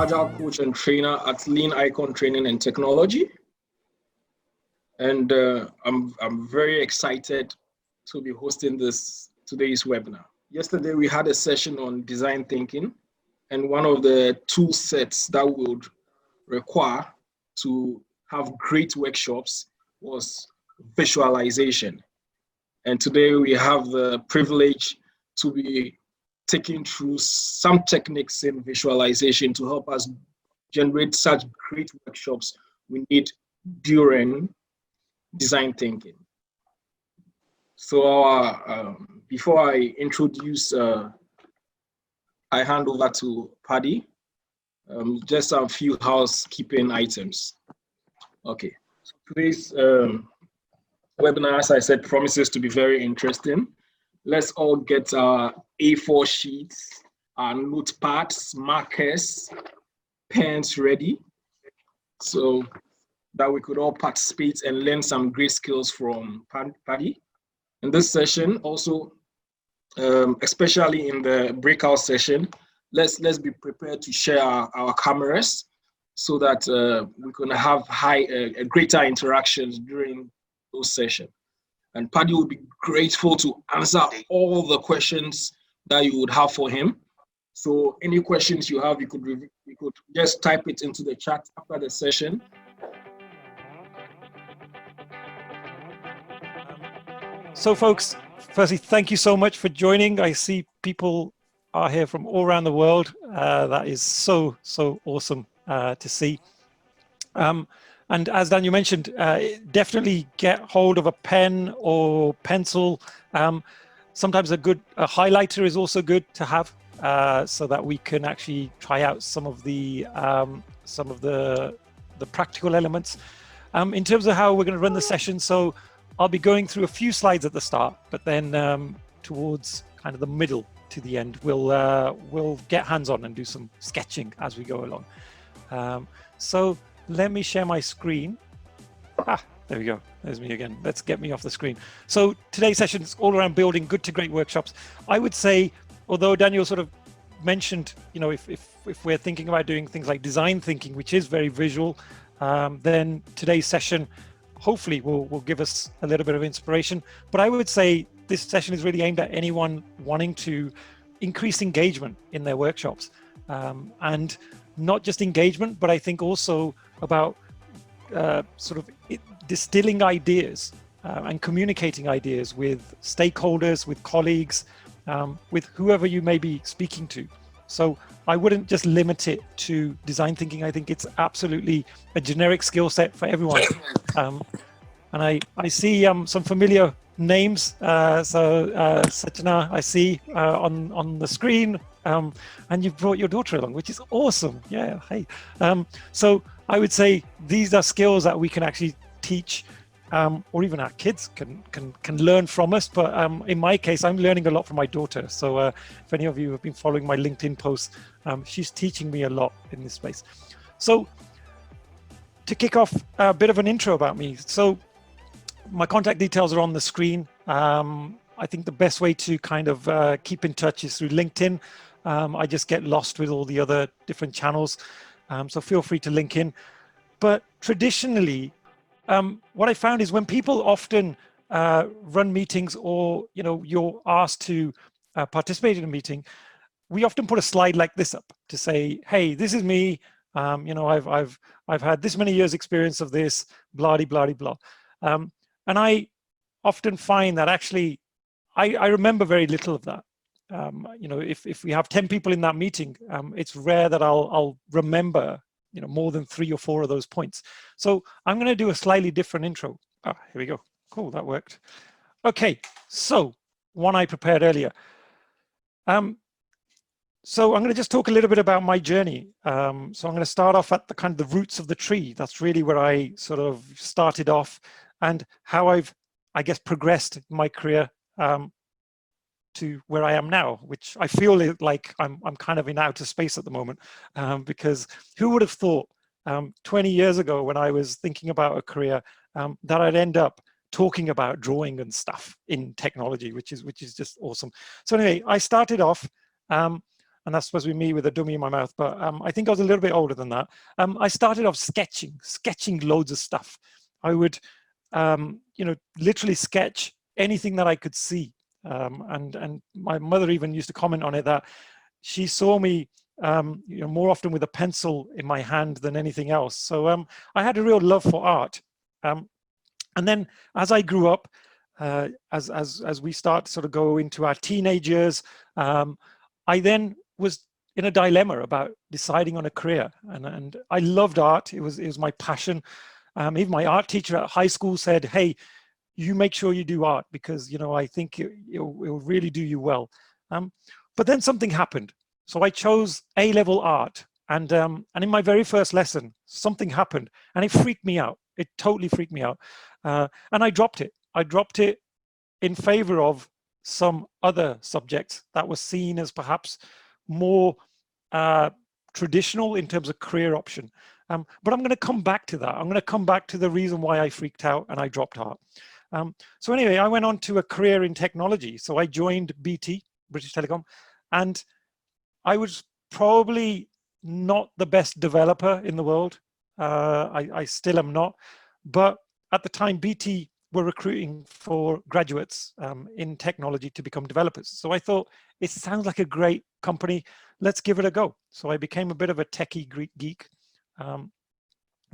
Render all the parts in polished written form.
Agile Coach and Trainer at Lean Icon Training and Technology. And I'm very excited to be hosting today's webinar. Yesterday, we had a session on design thinking, and one of the tool sets that would require to have great workshops was visualization. And today we have the privilege to be taking through some techniques in visualization to help us generate such great workshops we need during design thinking. So before I introduce, I hand over to Paddy. Just a few housekeeping items. Okay, so today's webinar, as I said, promises to be very interesting. Let's all get our A4 sheets, our notepads, markers, pens ready, so that we could all participate and learn some great skills from Paddy. In this session, also, especially in the breakout session, let's be prepared to share our cameras so that we can have greater interactions during those sessions. And Paddy will be grateful to answer all the questions that you would have for him. So any questions you have, you could just type it into the chat after the session. So folks, firstly, thank you so much for joining. I see people are here from all around the world. That is so awesome to see. And as Daniel mentioned, definitely get hold of a pen or pencil. Sometimes a highlighter is also good to have, so that we can actually try out some of the practical elements. In terms of how we're going to run the session, so I'll be going through a few slides at the start, but then towards kind of the middle to the end, we'll get hands-on and do some sketching as we go along. So let me share my screen. There we go. There's me again. Let's get me off the screen. So today's session is all around building good to great workshops. I would say, although Daniel sort of mentioned, you know, if we're thinking about doing things like design thinking, which is very visual, then today's session hopefully will give us a little bit of inspiration. But I would say this session is really aimed at anyone wanting to increase engagement in their workshops. And not just engagement, but I think also about distilling ideas and communicating ideas with stakeholders, with colleagues, with whoever you may be speaking to. So I wouldn't just limit it to design thinking. I think it's absolutely a generic skill set for everyone. And I see some familiar names. Satchana, I see on the screen. And you've brought your daughter along, which is awesome. Yeah, hey. So I would say these are skills that we can actually teach, or even our kids can learn from us. But in my case, I'm learning a lot from my daughter. So if any of you have been following my LinkedIn posts, she's teaching me a lot in this space. So to kick off, a bit of an intro about me. So my contact details are on the screen. I think the best way to kind of keep in touch is through LinkedIn. I just get lost with all the other different channels. So feel free to link in. But traditionally, what I found is when people often run meetings, or you're asked to participate in a meeting, we often put a slide like this up to say, hey, this is me. I've had this many years experience of this, blah, blah, blah. And I often find that actually I remember very little of that. If we have 10 people in that meeting, it's rare that I'll remember, more than 3 or 4 of those points. So I'm going to do a slightly different intro. Here we go. Cool, that worked. Okay, so one I prepared earlier. So I'm going to just talk a little bit about my journey. So I'm going to start off at the kind of the roots of the tree. That's really where I sort of started off, and how I've, I guess, progressed in my career to where I am now, which I feel like I'm kind of in outer space at the moment, because who would have thought 20 years ago when I was thinking about a career that I'd end up talking about drawing and stuff in technology, which is just awesome. So anyway, I started off and and that's supposed to be me with a dummy in my mouth, but I think I was a little bit older than that. I started off sketching loads of stuff. I would, you know, literally sketch anything that I could see. And my mother even used to comment on it, that she saw me you know, more often with a pencil in my hand than anything else. So I had a real love for art. And then as I grew up, as we start to sort of go into our teenage years, I then was in a dilemma about deciding on a career. And I loved art. It was my passion. Even my art teacher at high school said, hey, you make sure you do art, because, you know, I think it will really do you well. But then something happened. So I chose A-level art. And in my very first lesson, something happened, and it freaked me out. It totally freaked me out. And I dropped it. I dropped it in favor of some other subjects that was seen as perhaps more traditional in terms of career option. But I'm going to come back to that. I'm going to come back to the reason why I freaked out and I dropped art. So anyway, I went on to a career in technology. So I joined BT, British Telecom, and I was probably not the best developer in the world. I still am not. But at the time, BT were recruiting for graduates in technology to become developers. So I thought, it sounds like a great company. Let's give it a go. So I became a bit of a techie geek. Oh,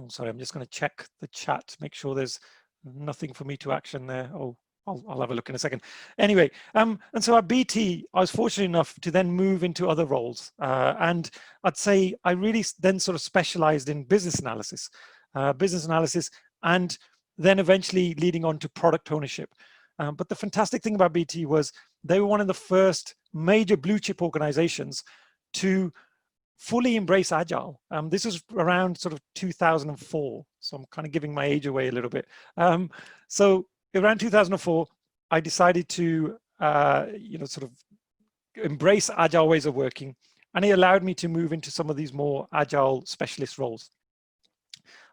sorry, I'm just going to check the chat, make sure there's nothing for me to action there. Oh, I'll have a look in a second. Anyway, and so at BT, I was fortunate enough to then move into other roles. And I'd say I really then sort of specialized in business analysis, and then eventually leading on to product ownership. But the fantastic thing about BT was they were one of the first major blue chip organizations to fully embrace Agile. This was around sort of 2004. So I'm kind of giving my age away a little bit. So around 2004, I decided to, you know, sort of embrace Agile ways of working, and it allowed me to move into some of these more Agile specialist roles.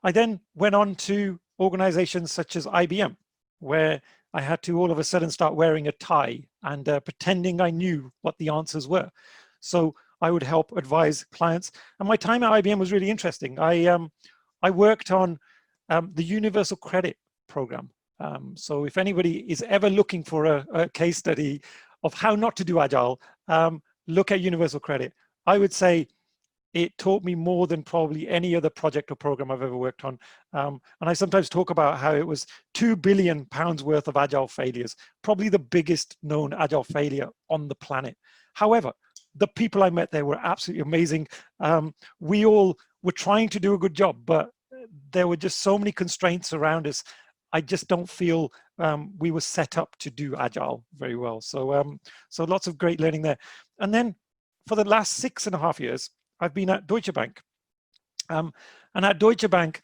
I then went on to organizations such as IBM, where I had to all of a sudden start wearing a tie and pretending I knew what the answers were. So I would help advise clients. And my time at IBM was really interesting. I worked on the Universal Credit Program. So if anybody is ever looking for a case study of how not to do Agile, look at Universal Credit. I would say it taught me more than probably any other project or program I've ever worked on. And I sometimes talk about how it was £2 billion worth of Agile failures, probably the biggest known Agile failure on the planet. However, the people I met there were absolutely amazing. We all were trying to do a good job, but there were just so many constraints around us. I just don't feel we were set up to do Agile very well. So, so lots of great learning there. And then for the last 6.5 years, I've been at Deutsche Bank. And at Deutsche Bank,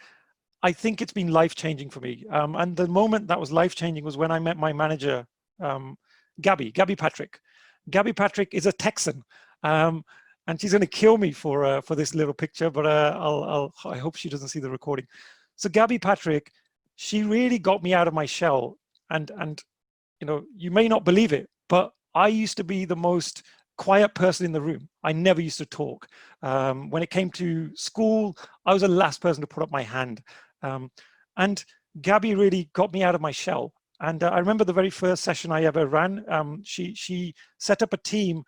I think it's been life-changing for me. And the moment that was life-changing was when I met my manager, Gabby Patrick. Gabby Patrick is a Texan. And she's going to kill me for this little picture, but I hope she doesn't see the recording. So Gabby Patrick, she really got me out of my shell. And you know, you may not believe it, but I used to be the most quiet person in the room. I never used to talk. When it came to school, I was the last person to put up my hand. And Gabby really got me out of my shell. And I remember the very first session I ever ran, she set up a team,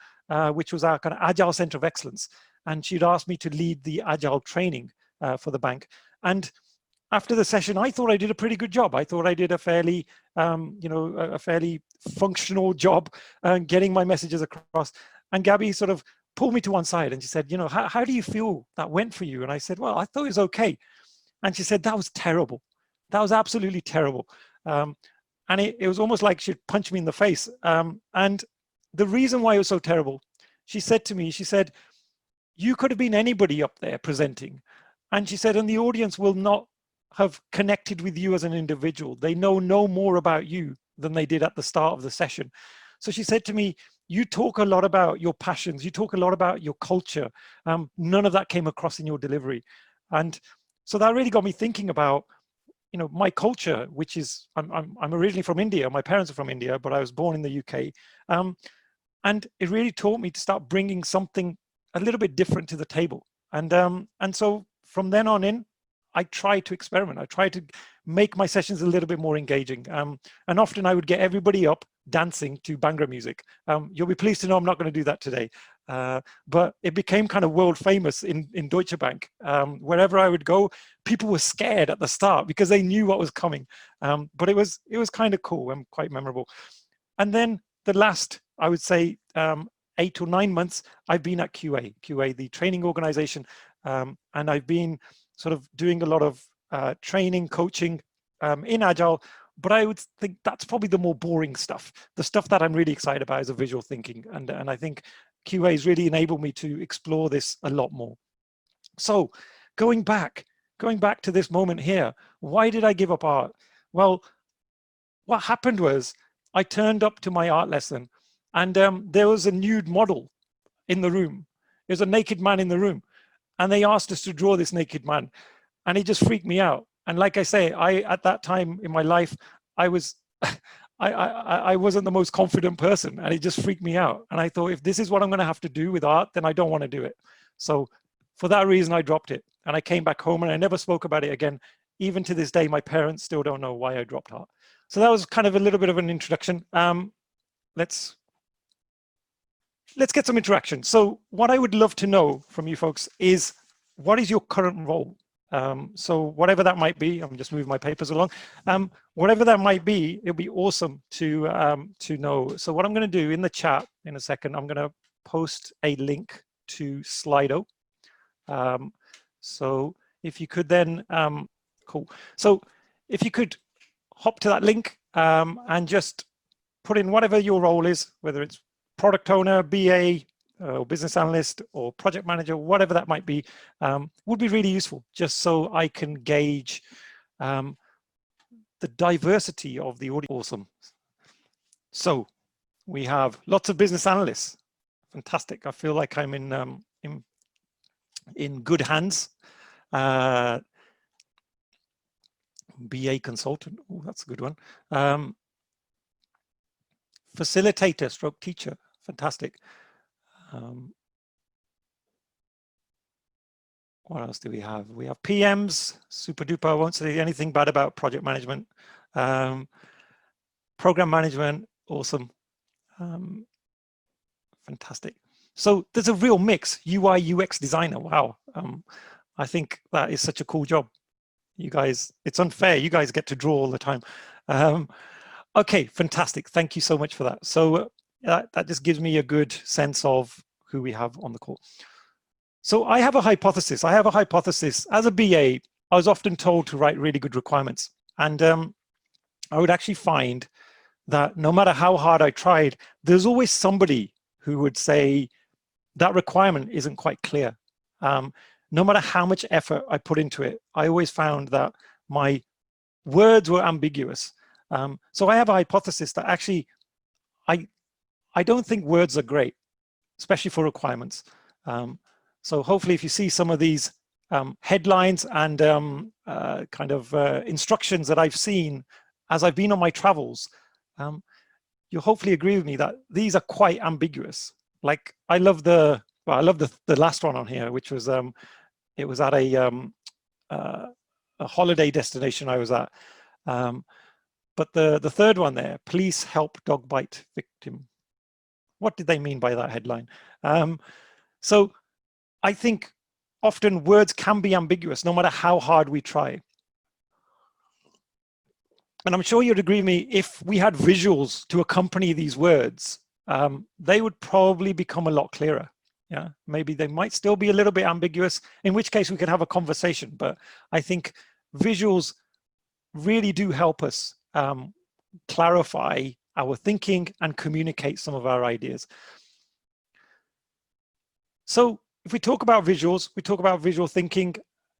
which was our kind of Agile Center of Excellence. And she'd asked me to lead the Agile training for the bank. And after the session, I thought I did a pretty good job. I thought I did a fairly, you know, a fairly functional job getting my messages across. And Gabby sort of pulled me to one side and she said, you know, how do you feel that went for you? And I said, well, I thought it was okay. And she said, that was terrible. That was absolutely terrible. And it was almost like she'd punch me in the face. And the reason why it was so terrible, she said to me, she said, you could have been anybody up there presenting. And she said, and the audience will not have connected with you as an individual. They know no more about you than they did at the start of the session. So she said to me, you talk a lot about your passions. You talk a lot about your culture. None of that came across in your delivery. And so that really got me thinking about, you know, my culture, which is, I'm originally from India. My parents are from India, but I was born in the UK. And it really taught me to start bringing something a little bit different to the table. And so from then on in, I tried to experiment. I tried to make my sessions a little bit more engaging. And often I would get everybody up dancing to Bhangra music. You'll be pleased to know I'm not going to do that today. But it became kind of world famous in Deutsche Bank. Wherever I would go, people were scared at the start because they knew what was coming. But it was kind of cool and quite memorable. And then the last, I would say, 8 or 9 months, I've been at QA, the training organization. And I've been sort of doing a lot of training, coaching in Agile, but I would think that's probably the more boring stuff. The stuff that I'm really excited about is the visual thinking. And I think QA has really enabled me to explore this a lot more. So going back to this moment here, why did I give up art? Well, what happened was I turned up to my art lesson and there was a nude model in the room. There's a naked man in the room. And they asked us to draw this naked man. And it just freaked me out. And like I say, at that time in my life, I was, I wasn't the most confident person, and it just freaked me out. And I thought, if this is what I'm going to have to do with art, then I don't want to do it. So for that reason, I dropped it. And I came back home and I never spoke about it again. Even to this day, my parents still don't know why I dropped art. So that was kind of a little bit of an introduction. Let's get some interaction. So what I would love to know from you folks is, what is your current role? So whatever that might be, I'm just moving my papers along. Whatever that might be, it'll be awesome to know. So what I'm going to do in the chat in a second, I'm going to post a link to Slido. So if you could then, cool. So if you could hop to that link and just put in whatever your role is, whether it's product owner, BA, or business analyst, or project manager, whatever that might be, would be really useful, just so I can gauge the diversity of the audience. Awesome. So we have lots of business analysts. Fantastic. I feel like I'm in good hands. BA consultant. Oh, that's a good one. Facilitator stroke teacher. Fantastic. What else do we have? We have PMs, super duper. I won't say anything bad about project management. Program management, awesome. Fantastic. So there's a real mix. UI, UX designer, wow. I think that is such a cool job. You guys, it's unfair. You guys get to draw all the time. Okay, fantastic. Thank you so much for that. So that just gives me a good sense of who we have on the call. So I have a hypothesis. As a BA, I was often told to write really good requirements. And I would actually find that no matter how hard I tried, there's always somebody who would say that requirement isn't quite clear. No matter how much effort I put into it, I always found that my words were ambiguous. So I have a hypothesis that actually, I don't think words are great, especially for requirements. So hopefully if you see some of these headlines and kind of instructions that I've seen as I've been on my travels, you'll hopefully agree with me that these are quite ambiguous. Like I love the last one on here, which was it was at a holiday destination I was at. But the third one there, police help dog bite victim. What did they mean by that headline? So I think often words can be ambiguous no matter how hard we try. And I'm sure you'd agree with me, if we had visuals to accompany these words, they would probably become a lot clearer. Yeah, maybe they might still be a little bit ambiguous, in which case we can have a conversation. But I think visuals really do help us clarify our thinking and communicate some of our ideas. So if we talk about visuals, we talk about visual thinking,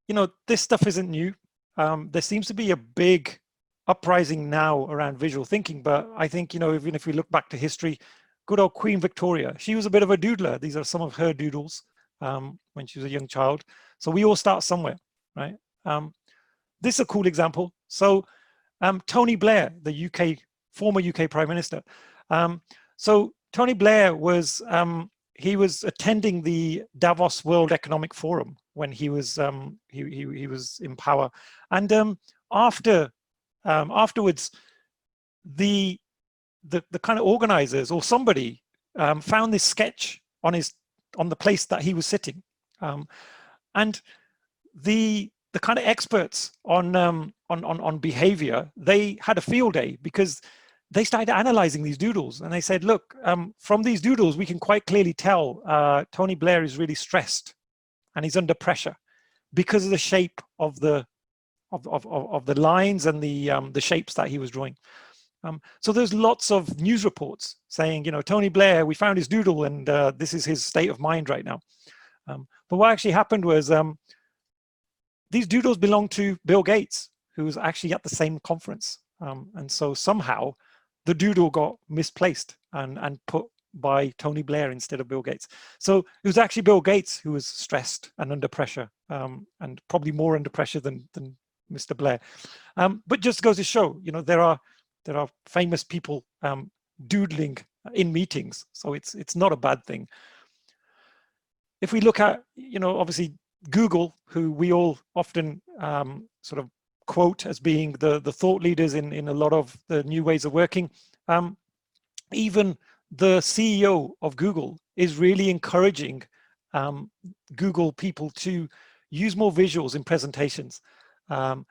you know, this stuff isn't new. There seems to be a big uprising now around visual thinking, but I think, you know, even if we look back to history, good old Queen Victoria, she was a bit of a doodler. These are some of her doodles when she was a young child. So we all start somewhere, right? This is a cool example. So Tony Blair, the former UK Prime Minister. So Tony Blair was, he was attending the Davos World Economic Forum when he was in power, and afterwards, the kind of organizers or somebody found this sketch on the place that he was sitting, and the kind of experts on behavior, they had a field day because they started analyzing these doodles, and they said, look, from these doodles we can quite clearly tell Tony Blair is really stressed and he's under pressure because of the shape of the lines and the shapes that he was drawing. So there's lots of news reports saying, you know, Tony Blair, we found his doodle and this is his state of mind right now. But what actually happened was these doodles belong to Bill Gates, who was actually at the same conference. And so somehow the doodle got misplaced and put by Tony Blair instead of Bill Gates. So it was actually Bill Gates who was stressed and under pressure, and probably more under pressure than Mr. Blair. But just goes to show, you know, there are famous people doodling in meetings, so it's not a bad thing. If we look at, you know, obviously Google, who we all often sort of quote as being the thought leaders in a lot of the new ways of working, even the CEO of Google is really encouraging Google people to use more visuals in presentations. And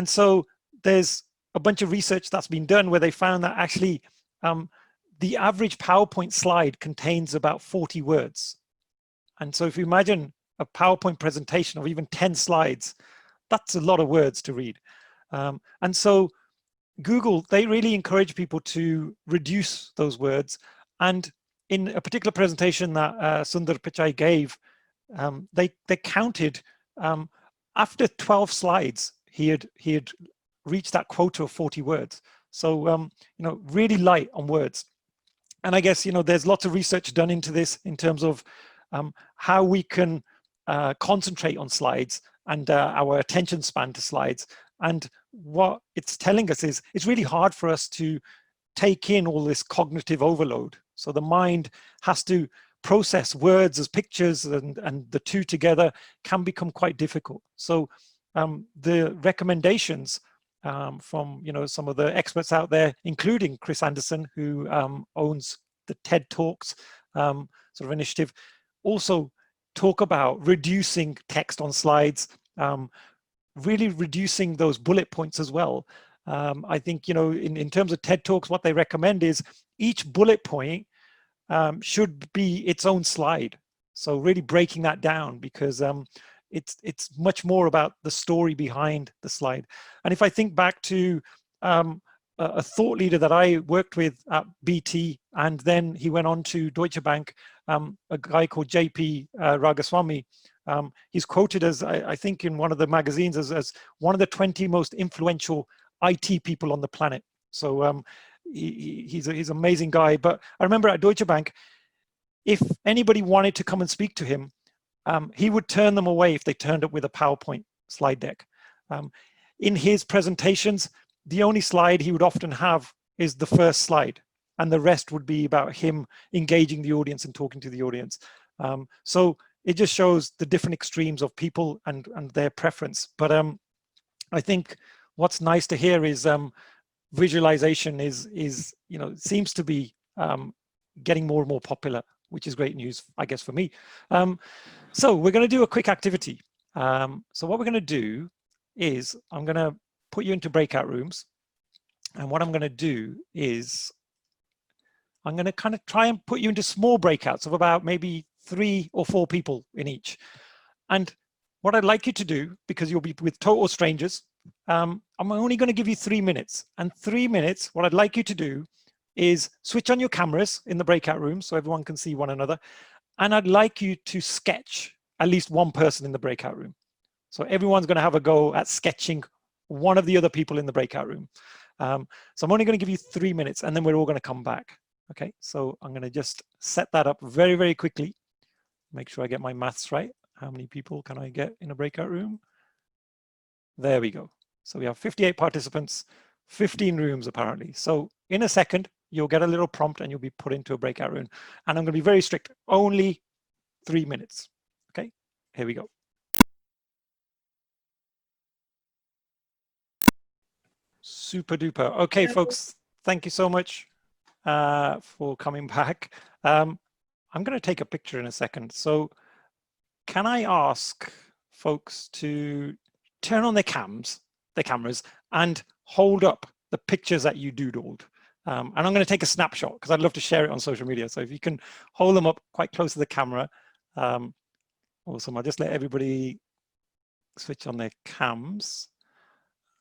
so there's a bunch of research that's been done where they found that actually the average PowerPoint slide contains about 40 words. And so if you imagine a PowerPoint presentation of even 10 slides, that's a lot of words to read. And so Google, they really encourage people to reduce those words. And in a particular presentation that Sundar Pichai gave, they counted after 12 slides, he had reached that quota of 40 words. So, you know, really light on words. And I guess, you know, there's lots of research done into this in terms of how we can concentrate on slides and our attention span to slides. And what it's telling us is it's really hard for us to take in all this cognitive overload. So the mind has to process words as pictures, and the two together can become quite difficult. So the recommendations from, you know, some of the experts out there, including Chris Anderson, who owns the TED Talks sort of initiative, also talk about reducing text on slides, really reducing those bullet points as well. I think, you know, in terms of TED Talks, what they recommend is each bullet point should be its own slide. So really breaking that down, because it's much more about the story behind the slide. And if I think back to a thought leader that I worked with at BT, and then he went on to Deutsche Bank, a guy called JP Ragaswamy. He's quoted as, I think in one of the magazines, as one of the 20 most influential IT people on the planet. So he's an amazing guy. But I remember at Deutsche Bank, if anybody wanted to come and speak to him, he would turn them away if they turned up with a PowerPoint slide deck. In his presentations, the only slide he would often have is the first slide, and the rest would be about him engaging the audience and talking to the audience. So it just shows the different extremes of people and their preference. But I think what's nice to hear is visualization is you know, seems to be getting more and more popular, which is great news, I guess, for me. So we're going to do a quick activity. So what we're going to do is I'm going to put you into breakout rooms. And what I'm going to do is I'm going to kind of try and put you into small breakouts of about maybe 3 or 4 people in each. And what I'd like you to do, because you'll be with total strangers, I'm only going to give you 3 minutes. And 3 minutes, what I'd like you to do is switch on your cameras in the breakout room so everyone can see one another. And I'd like you to sketch at least one person in the breakout room. So everyone's going to have a go at sketching one of the other people in the breakout room. So I'm only going to give you 3 minutes, and then we're all going to come back. Okay, so I'm going to just set that up very, very quickly. Make sure I get my maths right. How many people can I get in a breakout room? There we go. So we have 58 participants, 15 rooms apparently. So in a second, you'll get a little prompt and you'll be put into a breakout room. And I'm going to be very strict, only 3 minutes. Okay, here we go. Super duper. Okay, folks, thank you so much for coming back. I'm going to take a picture in a second. So can I ask folks to turn on their cameras, and hold up the pictures that you doodled? And I'm going to take a snapshot because I'd love to share it on social media. So if you can hold them up quite close to the camera. Awesome. I'll just let everybody switch on their cams.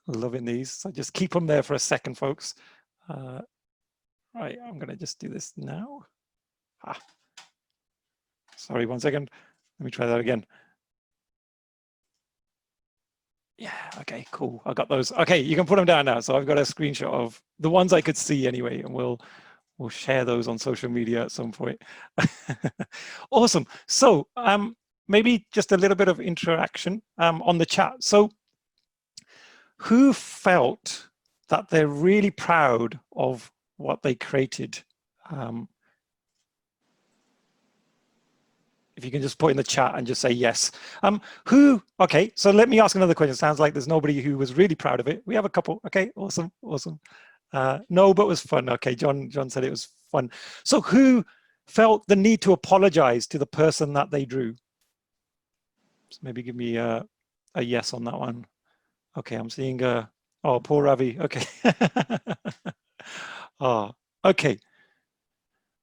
Loving these. So just keep them there for a second, folks. Right, I'm going to just do this now. Sorry, 1 second. Let me try that again. Yeah, okay, cool. I got those. Okay, you can put them down now. So I've got a screenshot of the ones I could see anyway, and we'll share those on social media at some point. Awesome. So maybe just a little bit of interaction on the chat. So who felt that they're really proud of what they created? If you can just put in the chat and just say yes. Okay, so let me ask another question. It sounds like there's nobody who was really proud of it. We have a couple. Okay, awesome, awesome. No, but it was fun. Okay, John said it was fun. So who felt the need to apologize to the person that they drew? So maybe give me a yes on that one. Okay, I'm seeing oh, poor Ravi. Okay. Oh, okay.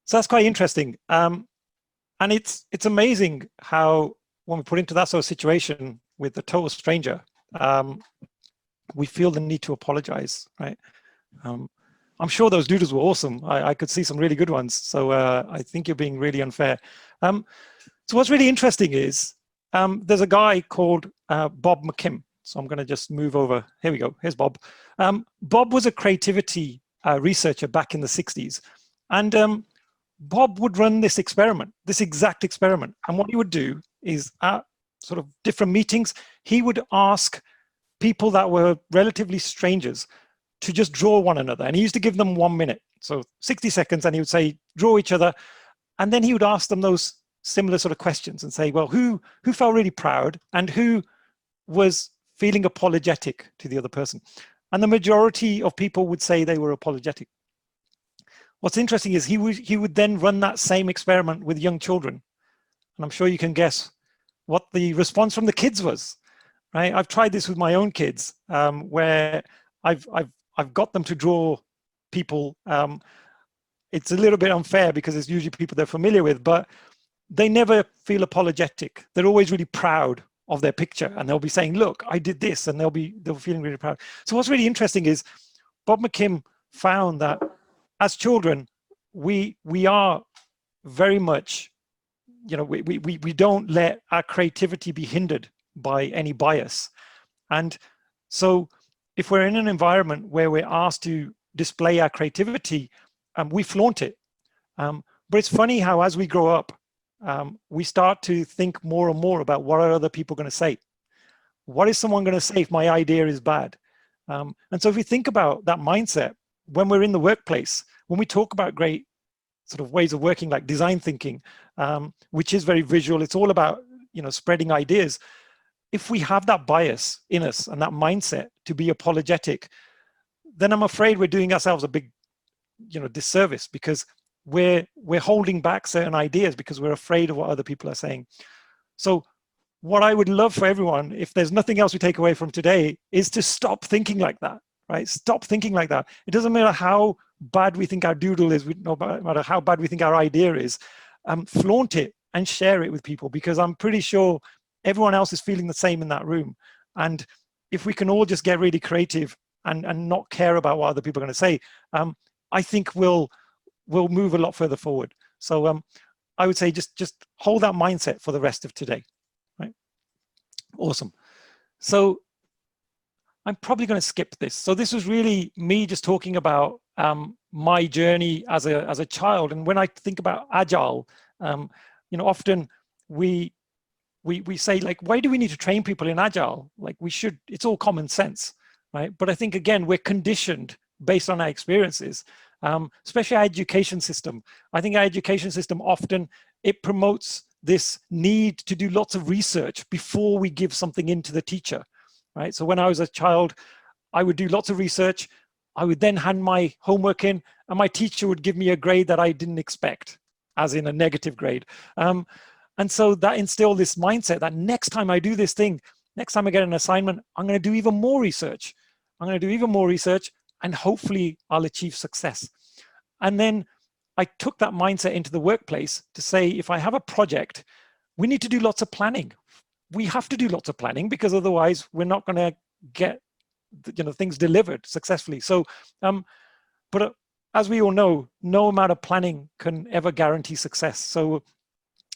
So that's quite interesting. And it's amazing how when we put into that sort of situation with a total stranger, we feel the need to apologize, right? I'm sure those doodles were awesome. I could see some really good ones. So I think you're being really unfair. So what's really interesting is there's a guy called Bob McKim. So I'm going to just move over. Here we go. Here's Bob. Bob was a creativity researcher back in the 60s. And Bob would run this experiment, this exact experiment. And what he would do is at sort of different meetings, he would ask people that were relatively strangers to just draw one another. And he used to give them 1 minute. So 60 seconds, and he would say, draw each other. And then he would ask them those similar sort of questions and say, well, who felt really proud and who was feeling apologetic to the other person? And the majority of people would say they were apologetic. What's interesting is he would then run that same experiment with young children. And I'm sure you can guess what the response from the kids was, right? I've tried this with my own kids where I've got them to draw people. It's a little bit unfair because it's usually people they're familiar with, but they never feel apologetic. They're always really proud of their picture, and they'll be saying, look, I did this, and they'll be feeling really proud. So what's really interesting is Bob McKim found that as children, we are very much, you know, we don't let our creativity be hindered by any bias. And so if we're in an environment where we're asked to display our creativity, we flaunt it. But it's funny how as we grow up, we start to think more and more about what are other people going to say? What is someone going to say if my idea is bad? And so if we think about that mindset, when we're in the workplace, when we talk about great sort of ways of working like design thinking, which is very visual, it's all about, you know, spreading ideas. If we have that bias in us and that mindset to be apologetic, then I'm afraid we're doing ourselves a big, you know, disservice, because we're holding back certain ideas because we're afraid of what other people are saying. So what I would love for everyone, if there's nothing else we take away from today, is to stop thinking like that, right? Stop thinking like that. It doesn't matter how bad we think our doodle is, no matter how bad we think our idea is, flaunt it and share it with people, because I'm pretty sure everyone else is feeling the same in that room. And if we can all just get really creative and not care about what other people are going to say, I think we'll move a lot further forward. So I would say just hold that mindset for the rest of today, right? Awesome. So I'm probably going to skip this. So this was really me just talking about my journey as a child. And when I think about Agile, you know, often we say, like, why do we need to train people in Agile? Like, we should, it's all common sense, right? But I think, again, we're conditioned based on our experiences. especially our education system. I think our education system often, it promotes this need to do lots of research before we give something in to the teacher, right? So when I was a child, I would do lots of research. I would then hand my homework in, and my teacher would give me a grade that I didn't expect, as in a negative grade. And so that instilled this mindset that next time I do this thing, next time I get an assignment, I'm going to do even more research. I'm going to do even more research, and hopefully I'll achieve success. And then I took that mindset into the workplace to say, if I have a project, we need to do lots of planning. We have to do lots of planning, because otherwise we're not going to get, you know, things delivered successfully. So, but as we all know, no amount of planning can ever guarantee success. So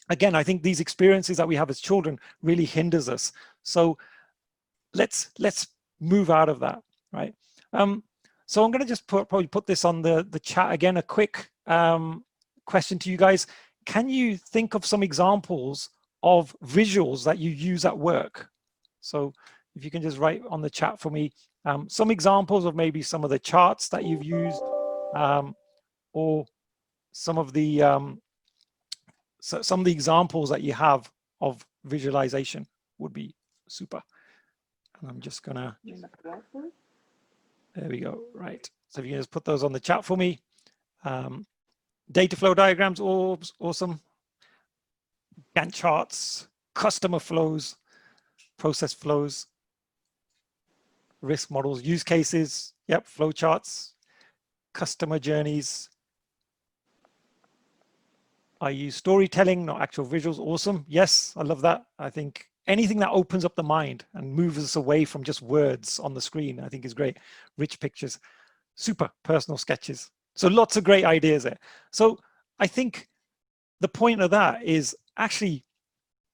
again, I think these experiences that we have as children really hinders us. So let's move out of that, right? So I'm going to just probably put this on the chat again, a quick question to you guys. Can you think of some examples of visuals that you use at work? So if you can just write on the chat for me, some examples of maybe some of the charts that you've used, or some of the examples that you have of visualization would be super. And I'm just gonna, there we go, right. So if you can just put those on the chat for me. Data flow diagrams, awesome. Gantt charts, customer flows, process flows, risk models, use cases, yep, flow charts, customer journeys. I use storytelling, not actual visuals. Awesome. Yes, I love that. I think anything that opens up the mind and moves us away from just words on the screen, I think is great. Rich pictures, super personal sketches. So lots of great ideas there. So I think the point of that is actually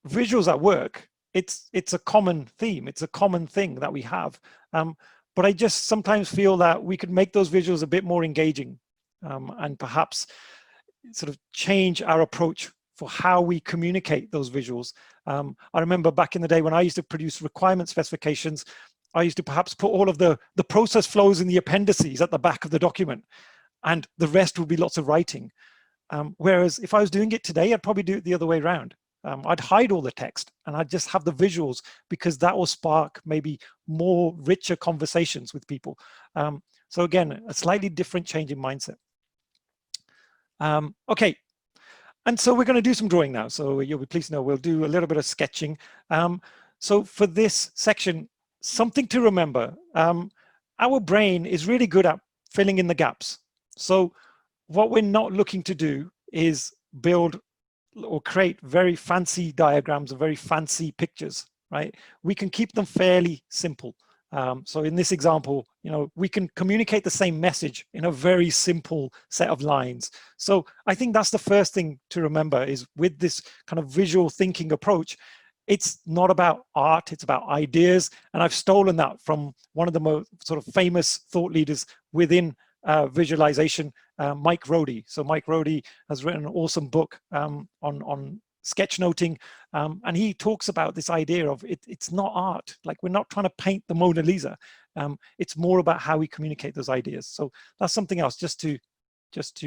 visuals at work. It's a common theme. It's a common thing that we have. But I just sometimes feel that we could make those visuals a bit more engaging, and perhaps sort of change our approach for how we communicate those visuals. I remember back in the day when I used to produce requirement specifications, I used to perhaps put all of the process flows in the appendices at the back of the document, and the rest would be lots of writing. Whereas if I was doing it today, I'd probably do it the other way around. I'd hide all the text and I'd just have the visuals, because that will spark maybe more richer conversations with people. So again, a slightly different change in mindset. Okay, and so we're going to do some drawing now. So you'll be pleased to know we'll do a little bit of sketching. So for this section, something to remember, our brain is really good at filling in the gaps. So what we're not looking to do is build or create very fancy diagrams or very fancy pictures, right? We can keep them fairly simple. So in this example, you know, we can communicate the same message in a very simple set of lines. So I think that's the first thing to remember, is with this kind of visual thinking approach, it's not about art, it's about ideas. And I've stolen that from one of the most sort of famous thought leaders within visualization, Mike Rohde. So Mike Rohde has written an awesome book on sketchnoting, and he talks about this idea of it's not art. Like, we're not trying to paint the Mona Lisa. It's more about how we communicate those ideas. So that's something else just to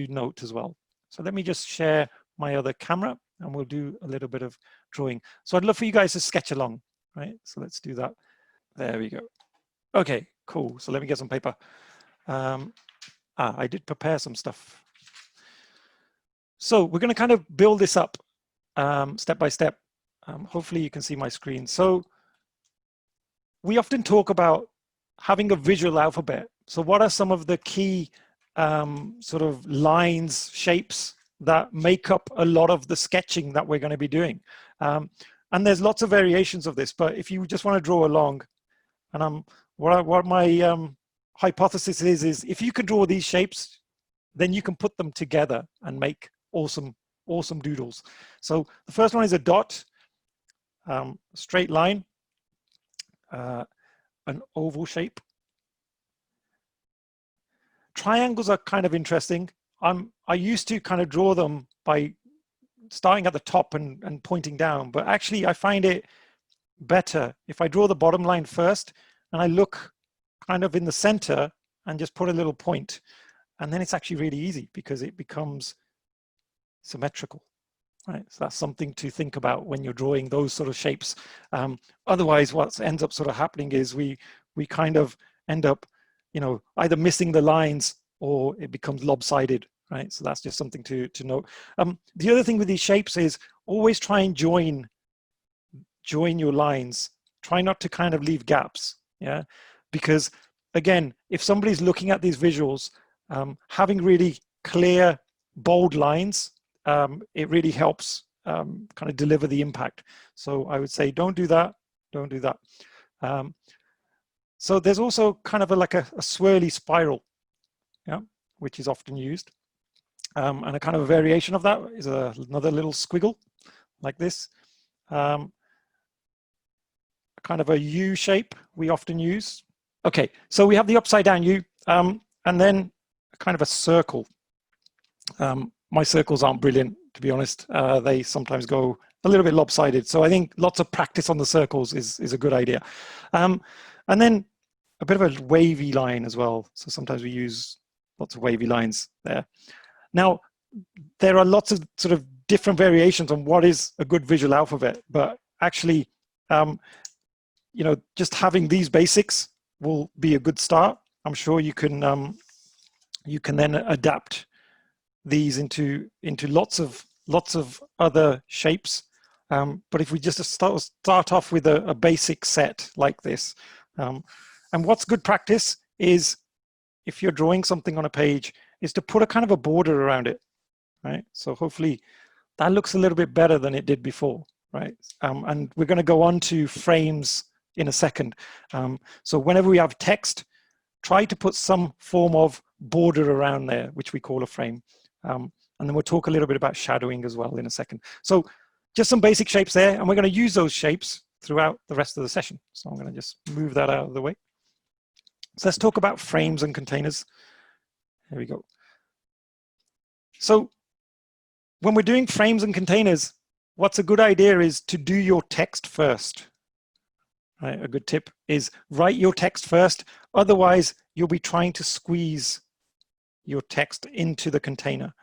note as well. So let me just share my other camera and we'll do a little bit of drawing. So I'd love for you guys to sketch along, right? So let's do that. There we go. Okay, cool. So let me get some paper. I did prepare some stuff. So we're going to kind of build this up step by step. Hopefully you can see my screen. So we often talk about having a visual alphabet. So what are some of the key sort of lines, shapes that make up a lot of the sketching that we're going to be doing? And there's lots of variations of this, but if you just want to draw along, and what my hypothesis is if you can draw these shapes, then you can put them together and make awesome doodles. So the first one is a dot, straight line, an oval shape. Triangles are kind of interesting. I used to kind of draw them by starting at the top and pointing down, but actually I find it better if I draw the bottom line first and I look kind of in the center and just put a little point. And then it's actually really easy because it becomes symmetrical, right? So that's something to think about when you're drawing those sort of shapes. Otherwise, what ends up sort of happening is we kind of end up, you know, either missing the lines or it becomes lopsided, right? So that's just something to note. The other thing with these shapes is always try and join your lines. Try not to kind of leave gaps, yeah? Because again, if somebody's looking at these visuals, having really clear, bold lines, it really helps kind of deliver the impact. So I would say, don't do that, don't do that. So there's also kind of like a swirly spiral, yeah, which is often used. And a kind of a variation of that is another little squiggle like this. Kind of a U shape we often use. Okay, so we have the upside down U, and then kind of a circle. My circles aren't brilliant, to be honest. They sometimes go a little bit lopsided. So I think lots of practice on the circles is a good idea. And then a bit of a wavy line as well. So sometimes we use lots of wavy lines there. Now, there are lots of sort of different variations on what is a good visual alphabet, but actually, you know, just having these basics will be a good start. I'm sure you can then adapt these into lots of other shapes. But if we just start off with a basic set like this, and what's good practice is, if you're drawing something on a page, is to put a kind of a border around it, right? So hopefully that looks a little bit better than it did before, right? And we're going to go on to frames in a second. So whenever we have text, try to put some form of border around there, which we call a frame. And then we'll talk a little bit about shadowing as well in a second. So just some basic shapes there, and we're going to use those shapes throughout the rest of the session. So I'm going to just move that out of the way. So let's talk about frames and containers. There we go. So when we're doing frames and containers, what's a good idea is to do your text first. Right? A good tip is write your text first. Otherwise, you'll be trying to squeeze your text into the container.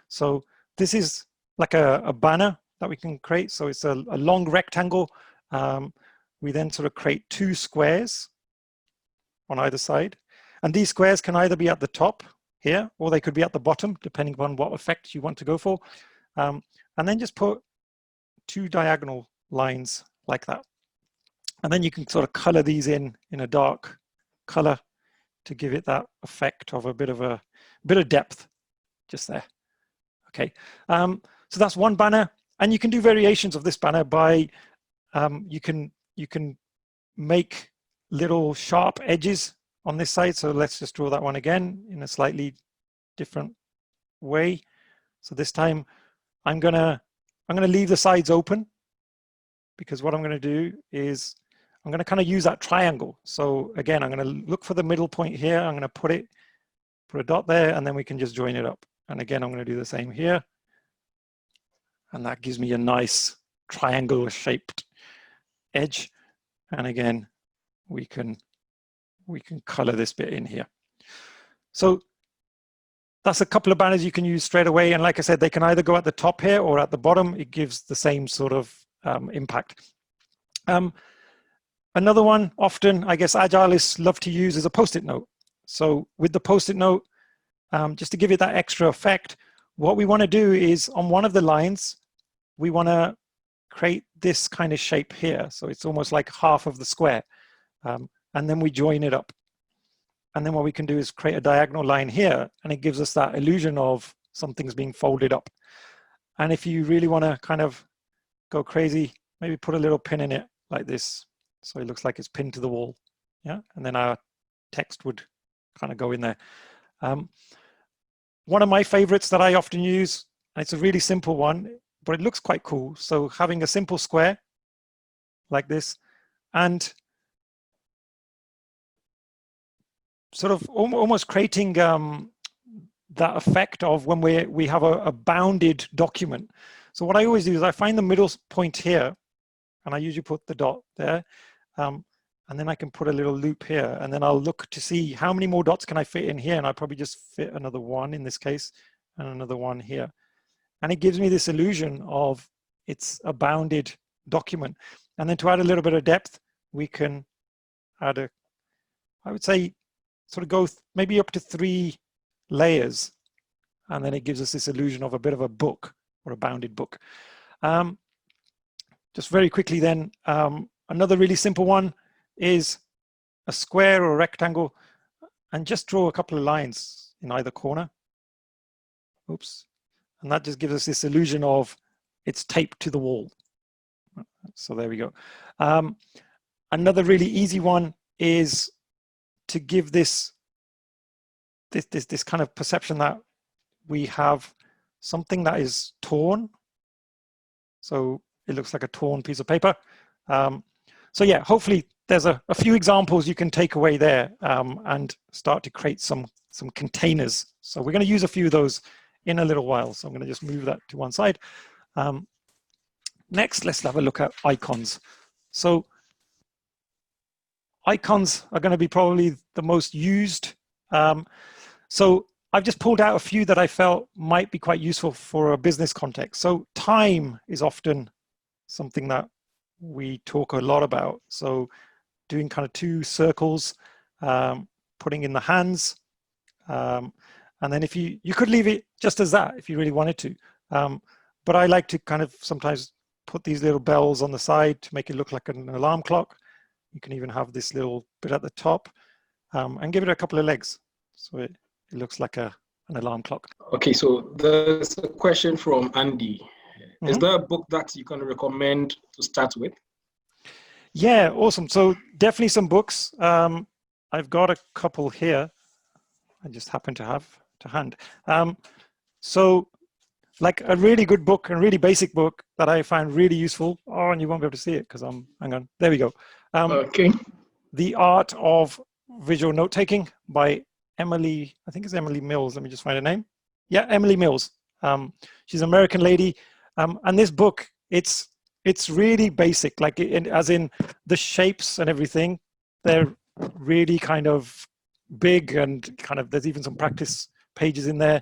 So this is like a banner that we can create. So it's a long rectangle. We then sort of create 2 squares on either side. And these squares can either be at the top here, or they could be at the bottom, depending on what effect you want to go for. And then just put 2 diagonal lines like that. And then you can sort of color these in a dark color to give it that effect of a bit of depth just there. Okay, so that's one banner, and you can do variations of this banner by you can make little sharp edges on this side. So let's just draw that one again in a slightly different way. So this time I'm gonna leave the sides open, because what I'm gonna do is I'm gonna kind of use that triangle. So again, I'm gonna look for the middle point here. I'm gonna put a dot there, and then we can just join it up. And again, I'm gonna do the same here. And that gives me a nice triangle shaped edge. And again, we can color this bit in here. So that's a couple of banners you can use straight away. And like I said, they can either go at the top here or at the bottom. It gives the same sort of impact. Another one often, I guess, Agilists love to use is a Post-it note. So with the Post-it note, just to give it that extra effect, what we want to do is on one of the lines, we want to create this kind of shape here. So it's almost like half of the square. And then we join it up. And then what we can do is create a diagonal line here, and it gives us that illusion of something's being folded up. And if you really want to kind of go crazy, maybe put a little pin in it like this, so it looks like it's pinned to the wall. Yeah, and then our text would kind of go in there. One of my favorites that I often use, and it's a really simple one, but it looks quite cool. So having a simple square like this, and sort of almost creating that effect of when we have a bounded document. So what I always do is I find the middle point here, and I usually put the dot there, and and then I can put a little loop here, and then I'll look to see how many more dots can I fit in here, and I'll probably just fit another one in this case, and another one here. And it gives me this illusion of it's a bounded document. And then to add a little bit of depth, we can add a, I would say, sort of go maybe up to 3 layers, and then it gives us this illusion of a bit of a book or a bounded book. Just very quickly then, another really simple one is a square or a rectangle, and just draw a couple of lines in either corner. Oops. And that just gives us this illusion of it's taped to the wall. So there we go. Another really easy one is to give this kind of perception that we have something that is torn. So it looks like a torn piece of paper. So yeah, hopefully there's a few examples you can take away there and start to create some containers. So we're going to use a few of those in a little while. So I'm going to just move that to one side. Next, let's have a look at icons. So icons are going to be probably the most used. So I've just pulled out a few that I felt might be quite useful for a business context. So time is often something that we talk a lot about. So doing kind of 2 circles, putting in the hands, and then if you could leave it just as that if you really wanted to. But I like to kind of sometimes put these little bells on the side to make it look like an alarm clock. You can even have this little bit at the top and give it a couple of legs. So it looks like an alarm clock. Okay, so there's a question from Andy. Is there a book that you can recommend to start with? Yeah, awesome. So definitely some books. I've got a couple here. I just happen to have to hand. So like a really good book, a really basic book that I find really useful. Oh, and you won't be able to see it because hang on, there we go. Okay. The Art of Visual Note-Taking by Emily, I think it's Emily Mills. Let me just find her name. Yeah, Emily Mills. She's an American lady. And this book, it's really basic, like as in the shapes and everything, they're really kind of big and kind of, there's even some practice pages in there.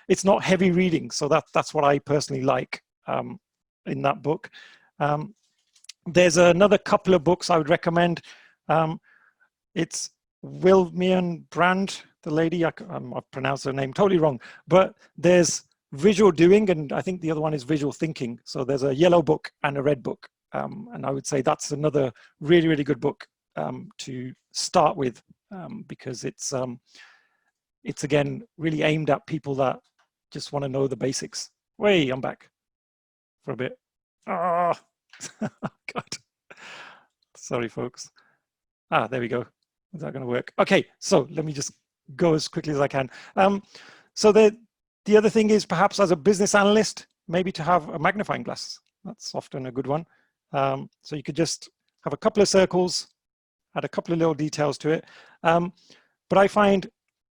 It's not heavy reading, so that's what I personally like in that book. There's another couple of books I would recommend. It's Wilmian Brand, the lady, I've pronounced her name totally wrong, but there's Visual Doing, and I think the other one is Visual Thinking. So there's a yellow book and a red book. And I would say that's another really, really good book to start with because it's again, really aimed at people that just want to know the basics. Wait, I'm back for a bit. Oh, God. Sorry, folks. There we go. Is that going to work? Okay, so let me just go as quickly as I can. So the other thing is perhaps as a business analyst, maybe to have a magnifying glass. That's often a good one. So you could just have a couple of circles, add a couple of little details to it. But I find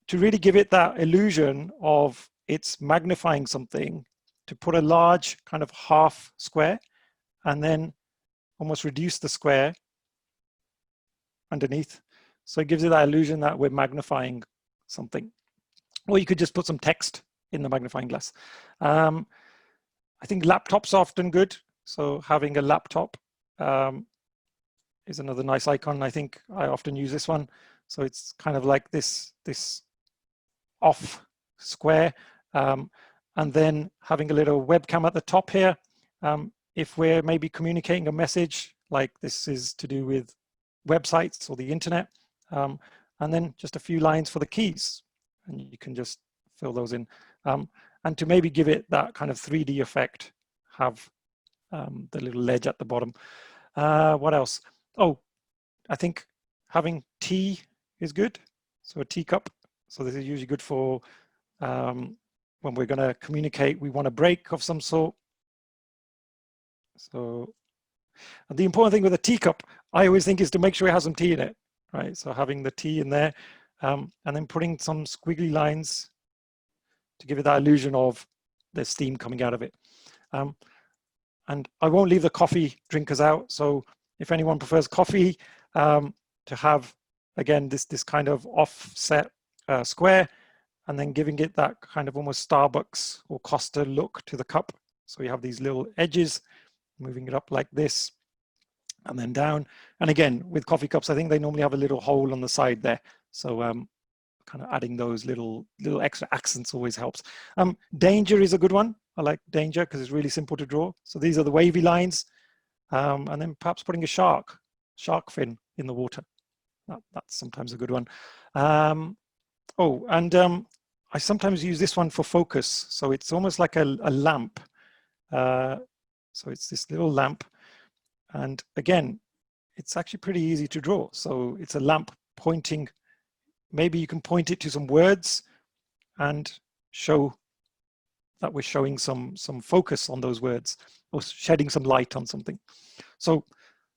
to really give it that illusion of it's magnifying something, to put a large kind of half square and then almost reduce the square underneath. So it gives you that illusion that we're magnifying something. Or you could just put some text in the magnifying glass. I think laptops are often good. So having a laptop is another nice icon. I think I often use this one. So it's kind of like this off square. And then having a little webcam at the top here. If we're maybe communicating a message, like this is to do with websites or the internet. And then just a few lines for the keys. And you can just fill those in. And to maybe give it that kind of 3D effect, have the little ledge at the bottom. What else? Oh, I think having tea is good. So a teacup. So this is usually good for when we're going to communicate, we want a break of some sort. So the important thing with a teacup, I always think, is to make sure it has some tea in it, right? So having the tea in there and then putting some squiggly lines to give it that illusion of there's steam coming out of it. And I won't leave the coffee drinkers out. So if anyone prefers coffee, to have, again, this kind of offset square, and then giving it that kind of almost Starbucks or Costa look to the cup. So you have these little edges, moving it up like this, and then down. And again, with coffee cups, I think they normally have a little hole on the side there. So kind of adding those little extra accents always helps. Danger is a good one. I like danger because it's really simple to draw. So these are the wavy lines. And then perhaps putting a shark fin in the water. That's sometimes a good one. Oh, and I sometimes use this one for focus. So it's almost like a lamp. So it's this little lamp. And again, it's actually pretty easy to draw. So it's a lamp pointing. Maybe you can point it to some words and show that we're showing some focus on those words or shedding some light on something. So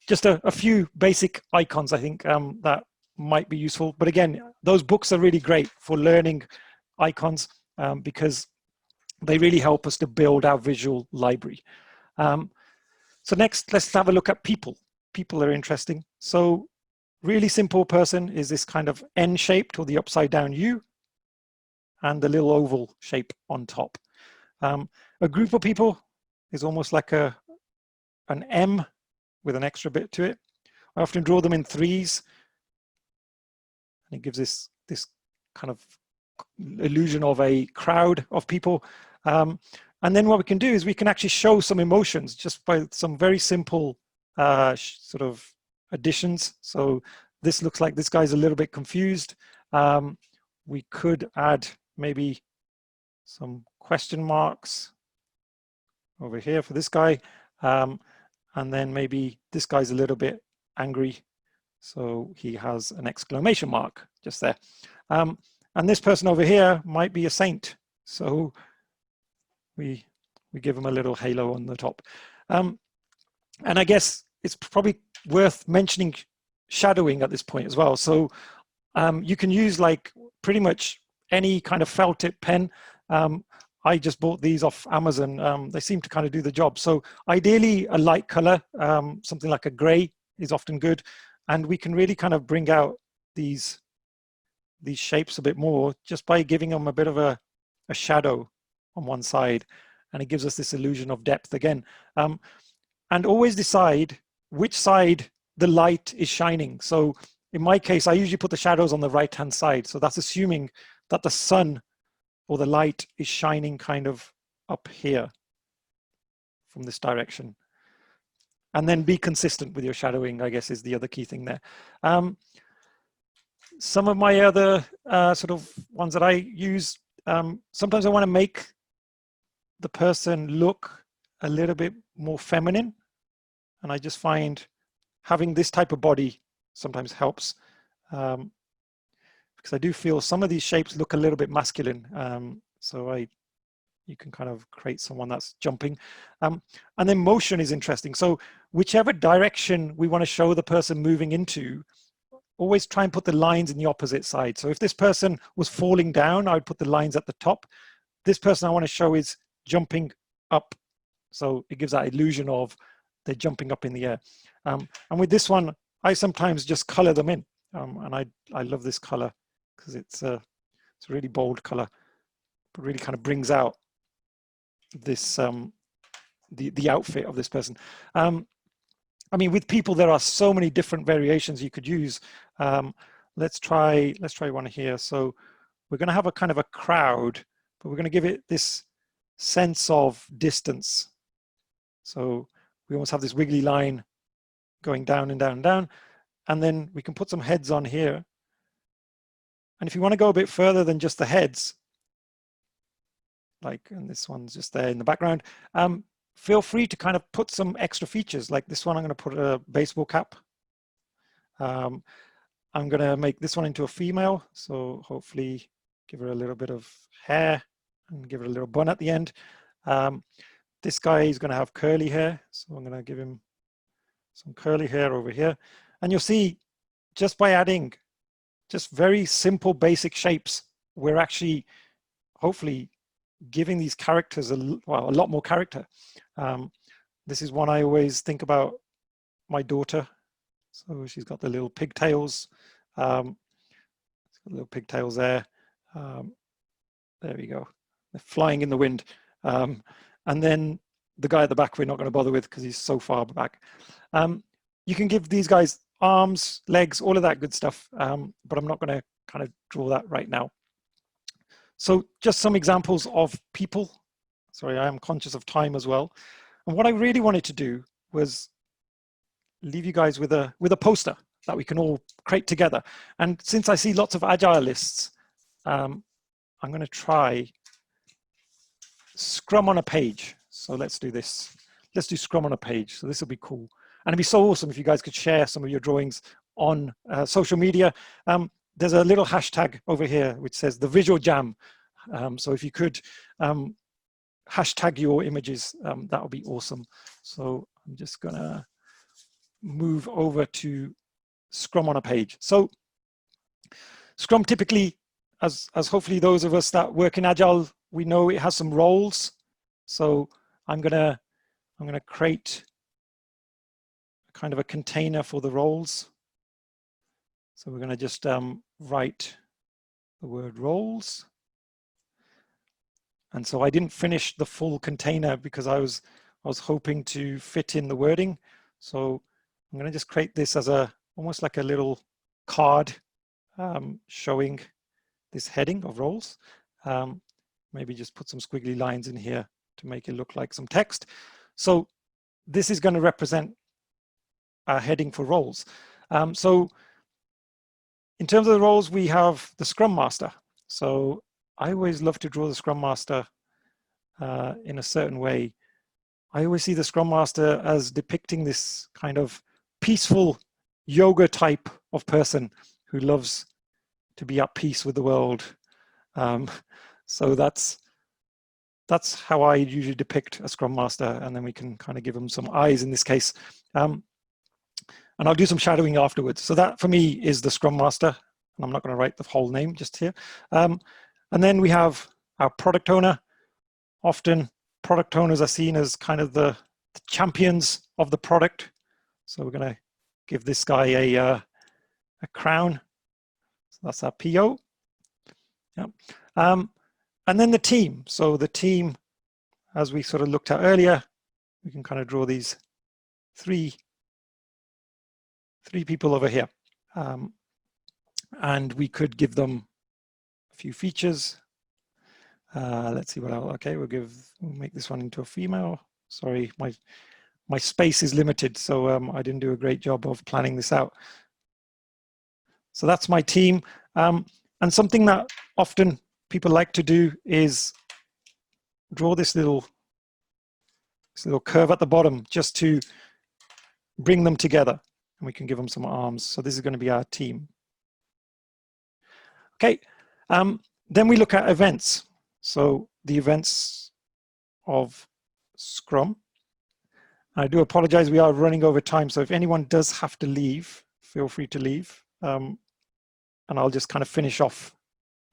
just a few basic icons, I think, that might be useful. But again, those books are really great for learning icons because they really help us to build our visual library. So next, let's have a look at people. People are interesting. So really simple person is this kind of N-shaped or the upside down U, and the little oval shape on top. A group of people is almost like an M with an extra bit to it. I often draw them in threes, and it gives this kind of illusion of a crowd of people. And then what we can do is we can actually show some emotions just by some very simple sort of additions. So this looks like this guy's a little bit confused. We could add maybe some question marks over here for this guy. And then maybe this guy's a little bit angry. So he has an exclamation mark just there. And this person over here might be a saint. So we give him a little halo on the top. And I guess it's probably worth mentioning shadowing at this point as well. So you can use like pretty much any kind of felt tip pen. I just bought these off Amazon. They seem to kind of do the job. So ideally a light color, something like a gray is often good. And we can really kind of bring out these shapes a bit more just by giving them a bit of a shadow on one side. And it gives us this illusion of depth again. And always decide which side the light is shining. So in my case, I usually put the shadows on the right-hand side. So that's assuming that the sun or the light is shining kind of up here from this direction. And then be consistent with your shadowing, I guess, is the other key thing there. Some of my other sort of ones that I use, sometimes I want to make the person look a little bit more feminine. And I just find having this type of body sometimes helps. Because I do feel some of these shapes look a little bit masculine. So you can kind of create someone that's jumping. And then motion is interesting. So whichever direction we want to show the person moving into, always try and put the lines in the opposite side. So if this person was falling down, I would put the lines at the top. This person I want to show is jumping up. So it gives that illusion of they're jumping up in the air. And with this one, I sometimes just color them in. And I love this color because it's a really bold color, but really kind of brings out this the outfit of this person. I mean, with people, there are so many different variations you could use. Let's try one here. So we're going to have a kind of a crowd, but we're going to give it this sense of distance. So we almost have this wiggly line going down and down and down. And then we can put some heads on here. And if you want to go a bit further than just the heads, like, and this one's just there in the background, feel free to kind of put some extra features. Like this one, I'm going to put a baseball cap. I'm going to make this one into a female. So hopefully give her a little bit of hair and give her a little bun at the end. This guy is going to have curly hair. So I'm going to give him some curly hair over here. And you'll see just by adding just very simple basic shapes, we're actually hopefully giving these characters a lot more character. This is one I always think about my daughter. So she's got the little pigtails. Little pigtails there. There we go. They're flying in the wind. And then the guy at the back we're not going to bother with because he's so far back. You can give these guys arms, legs, all of that good stuff, but I'm not going to kind of draw that right now. So just some examples of people. Sorry, I am conscious of time as well. And what I really wanted to do was leave you guys with a poster that we can all create together. And since I see lots of agilists, I'm going to try Scrum on a page. So let's do this. Let's do Scrum on a page. So this will be cool. And it'd be so awesome if you guys could share some of your drawings on social media. There's a little hashtag over here which says the visual jam. So if you could hashtag your images, that would be awesome. So I'm just gonna move over to Scrum on a page. So Scrum typically, as hopefully those of us that work in Agile, we know it has some roles. So I'm gonna create kind of a container for the roles. So we're gonna just write the word roles. And so I didn't finish the full container because I was hoping to fit in the wording. So I'm gonna just create this as almost like a little card showing this heading of roles. Maybe just put some squiggly lines in here to make it look like some text. So this is going to represent our heading for roles. So in terms of the roles, we have the Scrum Master. So I always love to draw the Scrum Master in a certain way. I always see the Scrum Master as depicting this kind of peaceful yoga type of person who loves to be at peace with the world. So that's how I usually depict a Scrum Master, and then we can kind of give them some eyes in this case. And I'll do some shadowing afterwards. So that for me is the Scrum Master, and I'm not going to write the whole name just here. And then we have our product owner. Often product owners are seen as kind of the champions of the product. So we're going to give this guy a crown. So that's our PO. Yep. And then the team. So the team, as we sort of looked at earlier, we can kind of draw these three people over here. And we could give them a few features. Let's see what else. Okay, we'll make this one into a female. Sorry, my space is limited, so I didn't do a great job of planning this out. So that's my team. And something that often people like to do is draw this little curve at the bottom just to bring them together, and we can give them some arms. So this is going to be our team. Okay, then we look at events. So the events of Scrum. I do apologize, we are running over time. So if anyone does have to leave, feel free to leave. And I'll just kind of finish off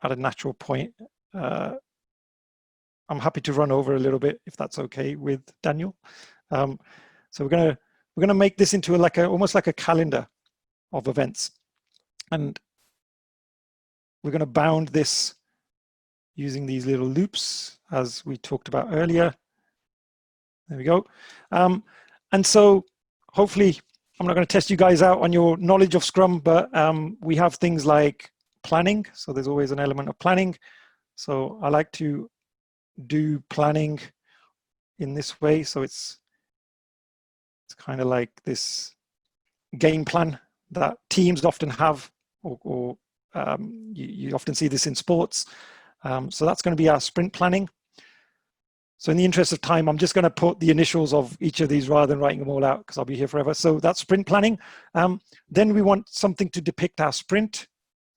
at a natural point. I'm happy to run over a little bit if that's okay with Daniel. So we're gonna make this into almost like a calendar of events, and we're gonna bound this using these little loops as we talked about earlier. There we go. And so hopefully, I'm not going to test you guys out on your knowledge of Scrum, but we have things like planning. So there's always an element of planning. So I like to do planning in this way. So it's kind of like this game plan that teams often have, or you often see this in sports. So that's going to be our sprint planning. So in the interest of time, I'm just going to put the initials of each of these rather than writing them all out because I'll be here forever. So that's sprint planning. Then we want something to depict our sprint.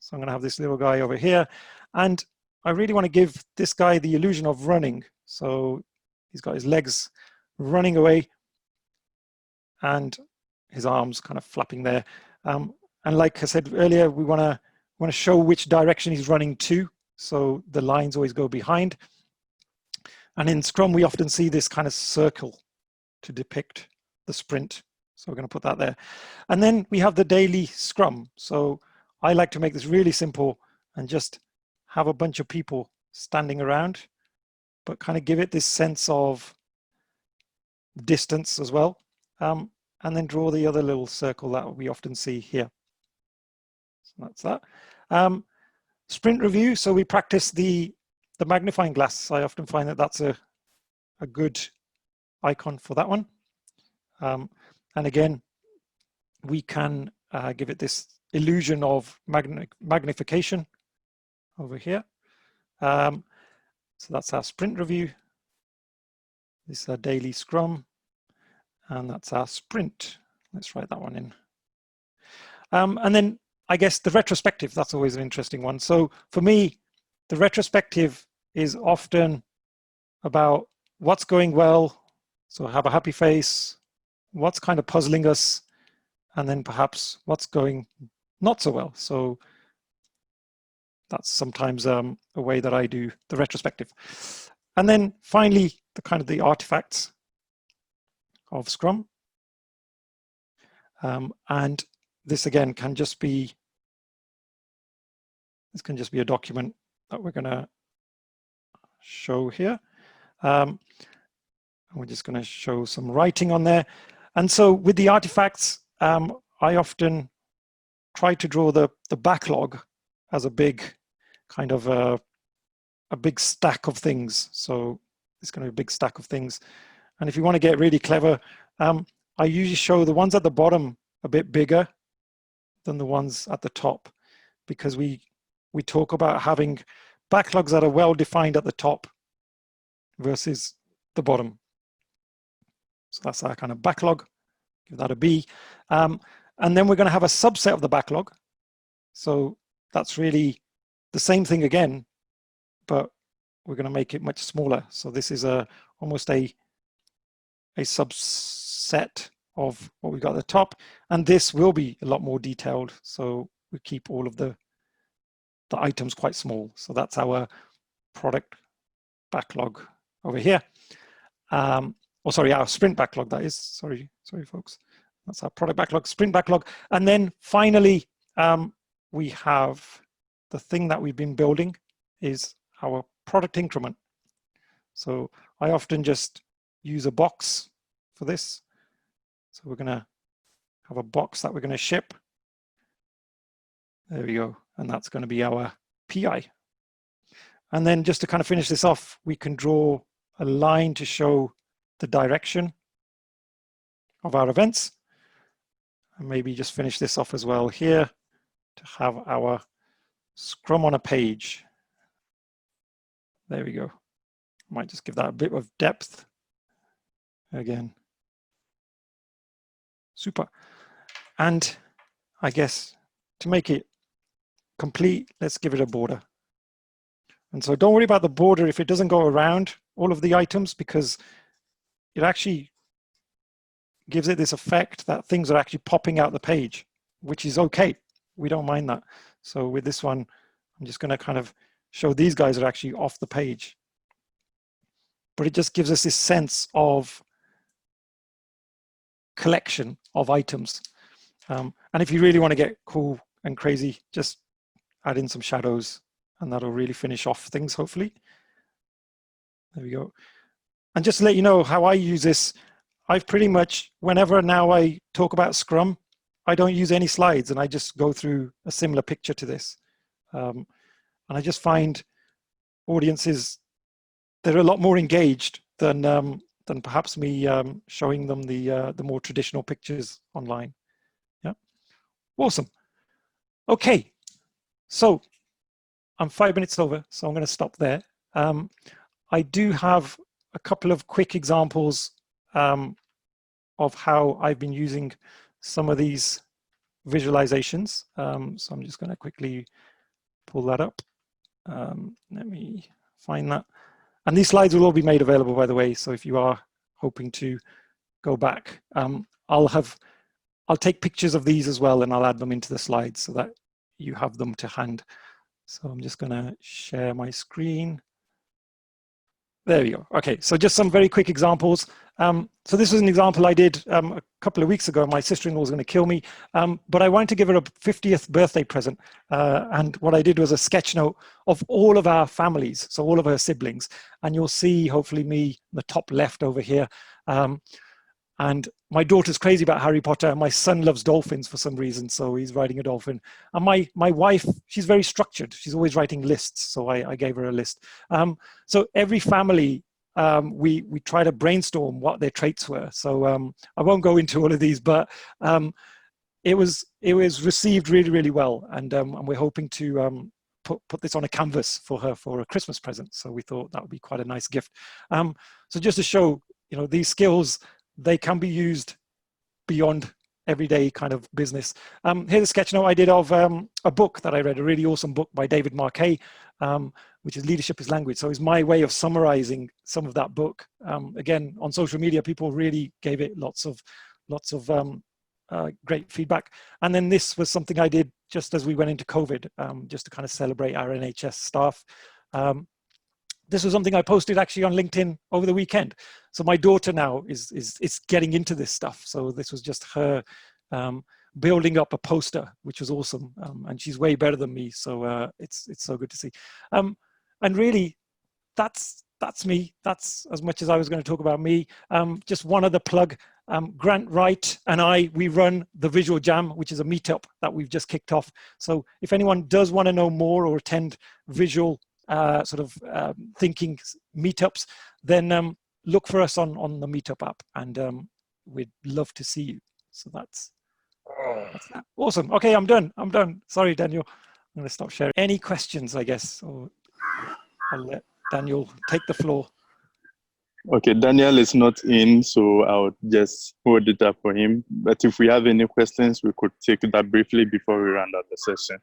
So I'm going to have this little guy over here. And I really want to give this guy the illusion of running. So he's got his legs running away and his arms kind of flapping there. And like I said earlier, we want to show which direction he's running to. So the lines always go behind. And in Scrum, we often see this kind of circle to depict the sprint. So we're going to put that there. And then we have the daily scrum. So I like to make this really simple and just have a bunch of people standing around, but kind of give it this sense of distance as well. And then draw the other little circle that we often see here. So that's that. Sprint review. So we practice the magnifying glass. I often find that that's a good icon for that one. And again, we can give it this illusion of magnification over here. So that's our sprint review. This is our daily scrum. And that's our sprint. Let's write that one in. And then I guess the retrospective, that's always an interesting one. So for me, the retrospective is often about what's going well. So have a happy face, what's kind of puzzling us, and then perhaps what's going not so well. So that's sometimes a way that I do the retrospective. And then finally, the kind of the artifacts of Scrum. And this again can just be, a document that we're going to show here. And we're just going to show some writing on there. And so with the artifacts, I often try to draw the backlog as a big kind of a big stack of things. So it's going to be a big stack of things. And if you want to get really clever, I usually show the ones at the bottom a bit bigger than the ones at the top, because we talk about having backlogs that are well defined at the top versus the bottom. So that's our kind of backlog. Give that a B. And then we're going to have a subset of the backlog. So that's really the same thing again, but we're going to make it much smaller. So this is almost a subset of what we've got at the top. And this will be a lot more detailed. So we keep all of the items quite small. So that's our product backlog over here. Or sorry, our sprint backlog, that is. Sorry, folks. That's our product backlog, sprint backlog. And then finally, we have the thing that we've been building is our product increment. So I often just use a box for this. So we're going to have a box that we're going to ship. There we go. And that's going to be our PI. And then just to kind of finish this off, we can draw a line to show the direction of our events. And maybe just finish this off as well here to have our Scrum on a page. There we go. Might just give that a bit of depth again. Super. And I guess to make it complete, let's give it a border. And so don't worry about the border if it doesn't go around all of the items, because it actually gives it this effect that things are actually popping out the page, which is okay. We don't mind that. So with this one, I'm just going to kind of show these guys are actually off the page. But it just gives us this sense of collection of items. And if you really want to get cool and crazy, just add in some shadows and that'll really finish off things, hopefully. There we go. And just to let you know how I use this, I've pretty much, whenever now I talk about Scrum, I don't use any slides and I just go through a similar picture to this. And I just find audiences, they're a lot more engaged than perhaps me showing them the more traditional pictures online. Yeah, awesome. Okay, so I'm 5 minutes over, so I'm going to stop there. I do have a couple of quick examples of how I've been using some of these visualizations. So I'm just going to quickly pull that up. Let me find that. And these slides will all be made available, by the way. So if you are hoping to go back, I'll take pictures of these as well, and I'll add them into the slides so that you have them to hand. So I'm just going to share my screen. There we go. Okay, so just some very quick examples. So this was an example I did a couple of weeks ago. My sister-in-law was going to kill me, but I wanted to give her a 50th birthday present. And what I did was a sketch note of all of our families, so all of her siblings. And you'll see, hopefully, me in the top left over here. And my daughter's crazy about Harry Potter, and my son loves dolphins for some reason, so he's riding a dolphin. And my wife, she's very structured. She's always writing lists, so I gave her a list. So every family, we try to brainstorm what their traits were. So I won't go into all of these, but it was received really, really well, and we're hoping to put this on a canvas for her for a Christmas present. So we thought that would be quite a nice gift. So just to show, you know, these skills, they can be used beyond everyday kind of business. Here's a sketch note I did of a book that I read, a really awesome book by David Marquet, which is Leadership is Language. So it's my way of summarizing some of that book. Again, on social media, people really gave it lots of great feedback. And then this was something I did just as we went into COVID, just to kind of celebrate our NHS staff. This was something I posted actually on LinkedIn over the weekend. So my daughter now is getting into this stuff. So this was just her building up a poster, which was awesome. And she's way better than me. So it's so good to see. And really, that's me. That's as much as I was going to talk about me. Just one other plug. Grant Wright and we run the Visual Jam, which is a meetup that we've just kicked off. So if anyone does want to know more or attend visual thinking meetups, then look for us on the meetup app, and we'd love to see you. So that's that. Awesome. Okay, I'm done. Sorry, Daniel. I'm going to stop sharing. Any questions, I guess, or I'll let Daniel take the floor. Okay, Daniel is not in, so I'll just hold it up for him. But if we have any questions, we could take that briefly before we round out the session.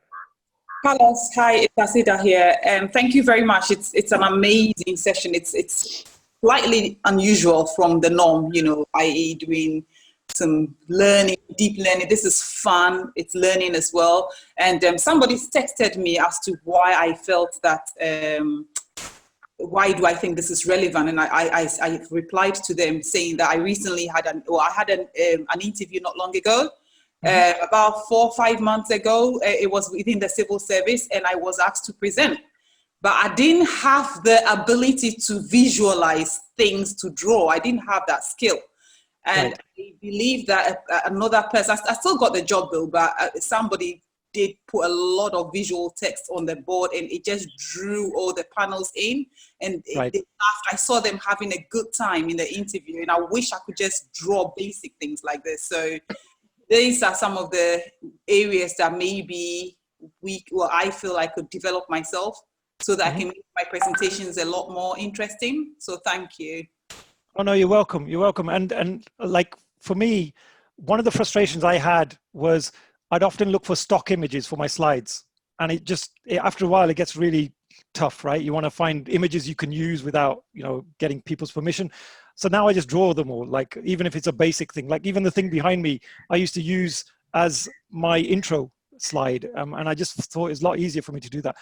Carlos, hi, it's Asida here. Thank you very much. It's an amazing session. It's slightly unusual from the norm, you know, i.e. doing some learning, deep learning. This is fun. It's learning as well. And somebody texted me as to why I felt that, why do I think this is relevant? And I replied to them saying that I recently had an interview not long ago. About 4 or 5 months ago, it was within the civil service, and I was asked to present, but I didn't have the ability to visualize things, to draw. I didn't have that skill. And right. I believe that another person, I still got the job though, but somebody did put a lot of visual text on the board, and it just drew all the panels in, and right. I saw them having a good time in the interview, and I wish I could just draw basic things like this. So these are some of the areas that maybe I feel I could develop myself so that I can make my presentations a lot more interesting. So thank you. Oh no, you're welcome. You're welcome. And like for me, one of the frustrations I had was I'd often look for stock images for my slides, and after a while it gets really tough, right? You want to find images you can use without, you know, getting people's permission. So now I just draw them all, like even if it's a basic thing, like even the thing behind me, I used to use as my intro slide. And I just thought it's a lot easier for me to do that.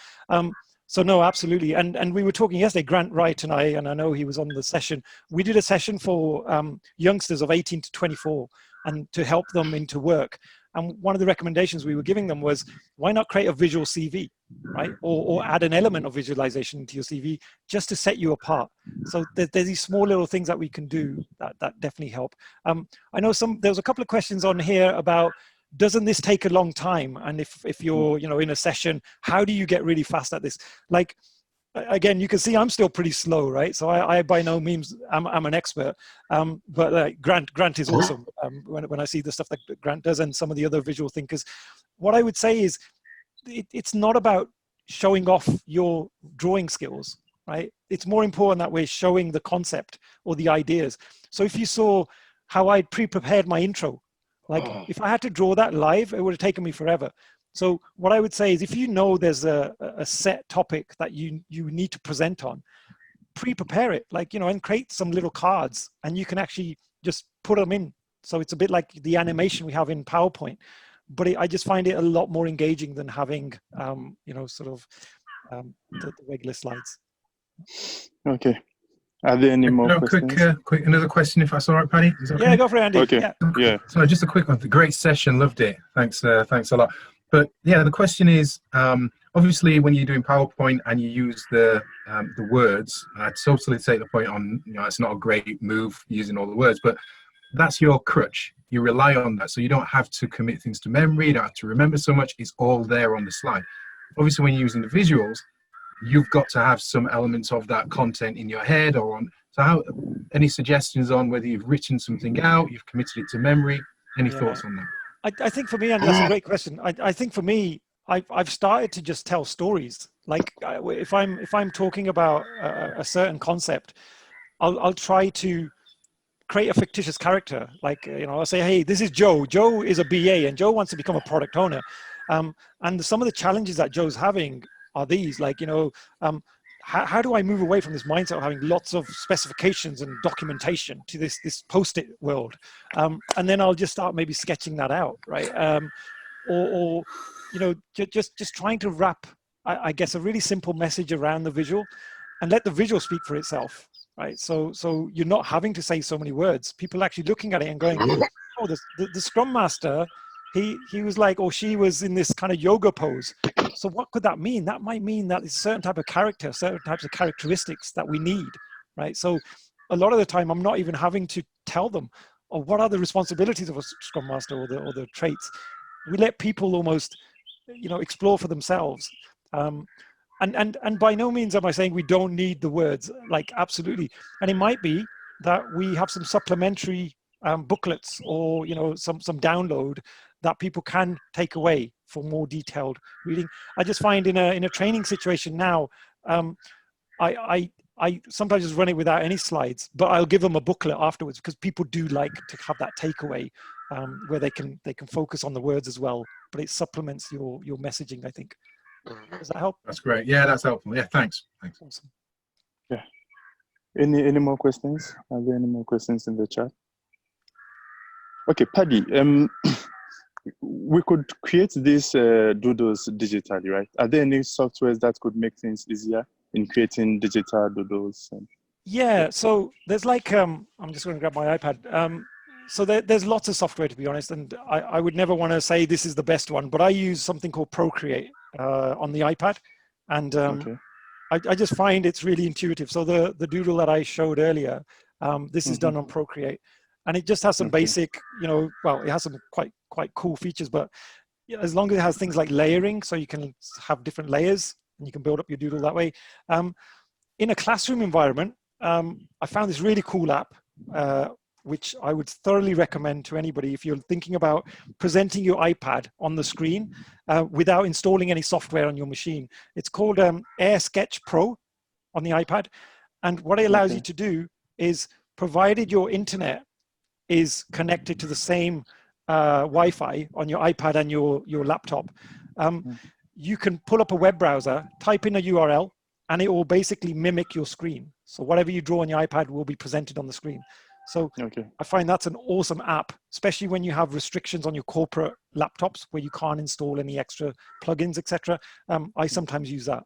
So no, absolutely. And we were talking yesterday, Grant Wright and I know he was on the session. We did a session for youngsters of 18 to 24 and to help them into work. And one of the recommendations we were giving them was, why not create a visual CV, right? Or add an element of visualization into your CV just to set you apart. So there's these small little things that we can do that definitely help. I know there was a couple of questions on here about, doesn't this take a long time? And if you're, you know, in a session, how do you get really fast at this? Like, again, you can see I'm still pretty slow, right? So I by no means, I'm an expert, but Grant is awesome. When I see the stuff that Grant does and some of the other visual thinkers, what I would say is it's not about showing off your drawing skills, right? It's more important that we're showing the concept or the ideas. So if you saw how I pre-prepared my intro, like if I had to draw that live, it would have taken me forever. So what I would say is, if you know there's a set topic that you need to present on, pre-prepare it, like, you know, and create some little cards, and you can actually just put them in. So it's a bit like the animation we have in PowerPoint, but I just find it a lot more engaging than having, you know, sort of the regular slides. Okay. Are there any more questions? Quick, another question, if that's all right, Paddy? Is that okay? Yeah, go for it, Andy. Okay. Yeah. So just a quick one. Great session, loved it. Thanks a lot. But yeah, the question is, obviously, when you're doing PowerPoint and you use the words, I totally take the point on, it's not a great move using all the words, but that's your crutch. You rely on that, so you don't have to commit things to memory. You don't have to remember so much. It's all there on the slide. Obviously, when you're using the visuals, you've got to have some elements of that content in your head or on. So any suggestions on whether you've written something out, you've committed it to memory? Any thoughts on that? I think for me, and that's a great question. I think for me, I've started to just tell stories. Like if I'm talking about a certain concept, I'll try to create a fictitious character. Like, I'll say, hey, this is Joe. Joe is a BA and Joe wants to become a product owner. And some of the challenges that Joe's having are these, like, how do I move away from this mindset of having lots of specifications and documentation to this post-it world? And then I'll just start maybe sketching that out, right? Or just trying to wrap, I guess, a really simple message around the visual and let the visual speak for itself, right? So you're not having to say so many words. People actually looking at it and going, oh, the Scrum Master, he was like, or she was in this kind of yoga pose. So what could that mean? That might mean that it's a certain type of character, certain types of characteristics that we need, right? So a lot of the time, I'm not even having to tell them, or what are the responsibilities of a Scrum Master or the traits. We let people almost, explore for themselves. And by no means am I saying we don't need the words, like absolutely. And it might be that we have some supplementary booklets or, some download that people can take away for more detailed reading. I just find in a training situation now, I sometimes just run it without any slides, but I'll give them a booklet afterwards because people do like to have that takeaway where they can focus on the words as well, but it supplements your messaging, I think. Does that help? That's great. Yeah, that's helpful. Yeah, thanks. Awesome. Yeah. Any more questions? Are there any more questions in the chat? Okay, Paddy, we could create these doodles digitally, right? Are there any softwares that could make things easier in creating digital doodles? Yeah, so there's like, I'm just going to grab my iPad. So there's lots of software, to be honest, and I would never want to say this is the best one, but I use something called Procreate on the iPad. And I just find it's really intuitive. So the doodle that I showed earlier, this is done on Procreate. And it just has some basic, well, it has some quite cool features, but as long as it has things like layering, so you can have different layers and you can build up your doodle that way. In a classroom environment, I found this really cool app, which I would thoroughly recommend to anybody if you're thinking about presenting your iPad on the screen without installing any software on your machine. It's called Air Sketch Pro on the iPad. And what it allows you to do is, provided your internet is connected to the same Wi-Fi on your iPad and your laptop, you can pull up a web browser, type in a URL, and it will basically mimic your screen. So whatever you draw on your iPad will be presented on the screen. So I find that's an awesome app, especially when you have restrictions on your corporate laptops where you can't install any extra plugins, etc. I sometimes use that.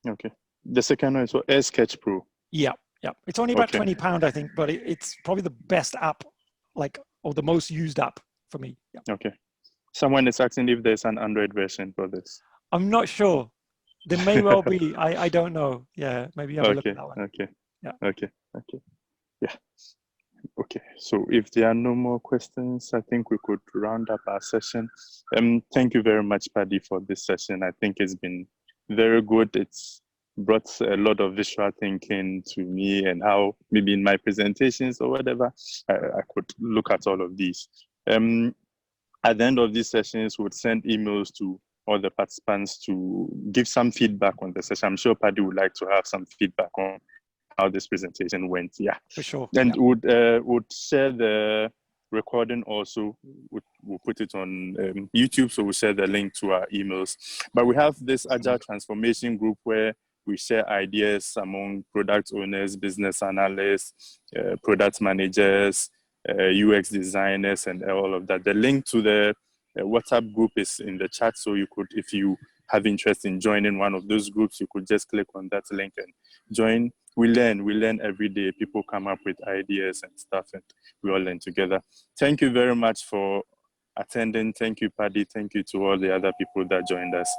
Okay. The second one is Air Sketch Pro. Yeah. Yeah, it's only about £20, I think, but it's probably the best app, or the most used app for me. Yeah. Okay. Someone is asking if there's an Android version for this. I'm not sure. There may well be. I don't know. Yeah, maybe have a look at that one. Okay. Yeah. Okay. Yeah. Okay. So if there are no more questions, I think we could round up our session. Thank you very much, Paddy, for this session. I think it's been very good. It's brought a lot of visual thinking to me, and how maybe in my presentations or whatever, I could look at all of these. At the end of these sessions, we'll send emails to all the participants to give some feedback on the session. I'm sure Paddy would like to have some feedback on how this presentation went. Yeah, for sure. And would share the recording also. We'll put it on YouTube, so we'll share the link to our emails. But we have this Agile Transformation group where we share ideas among product owners, business analysts, product managers, UX designers, and all of that. The link to the WhatsApp group is in the chat, so you could, if you have interest in joining one of those groups, you could just click on that link and join. We learn every day. People come up with ideas and stuff, and we all learn together. Thank you very much for attending. Thank you, Paddy. Thank you to all the other people that joined us.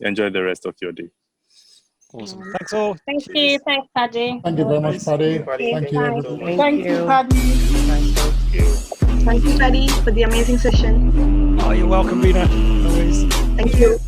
Enjoy the rest of your day. Awesome. Thanks all. Thank you. Thanks, Paddy. Thank you very much, Paddy. Thank you. Thank you, Paddy. Thank you. Thank you, Paddy, for the amazing session. Oh, you're welcome, Rena. Always. Thank you.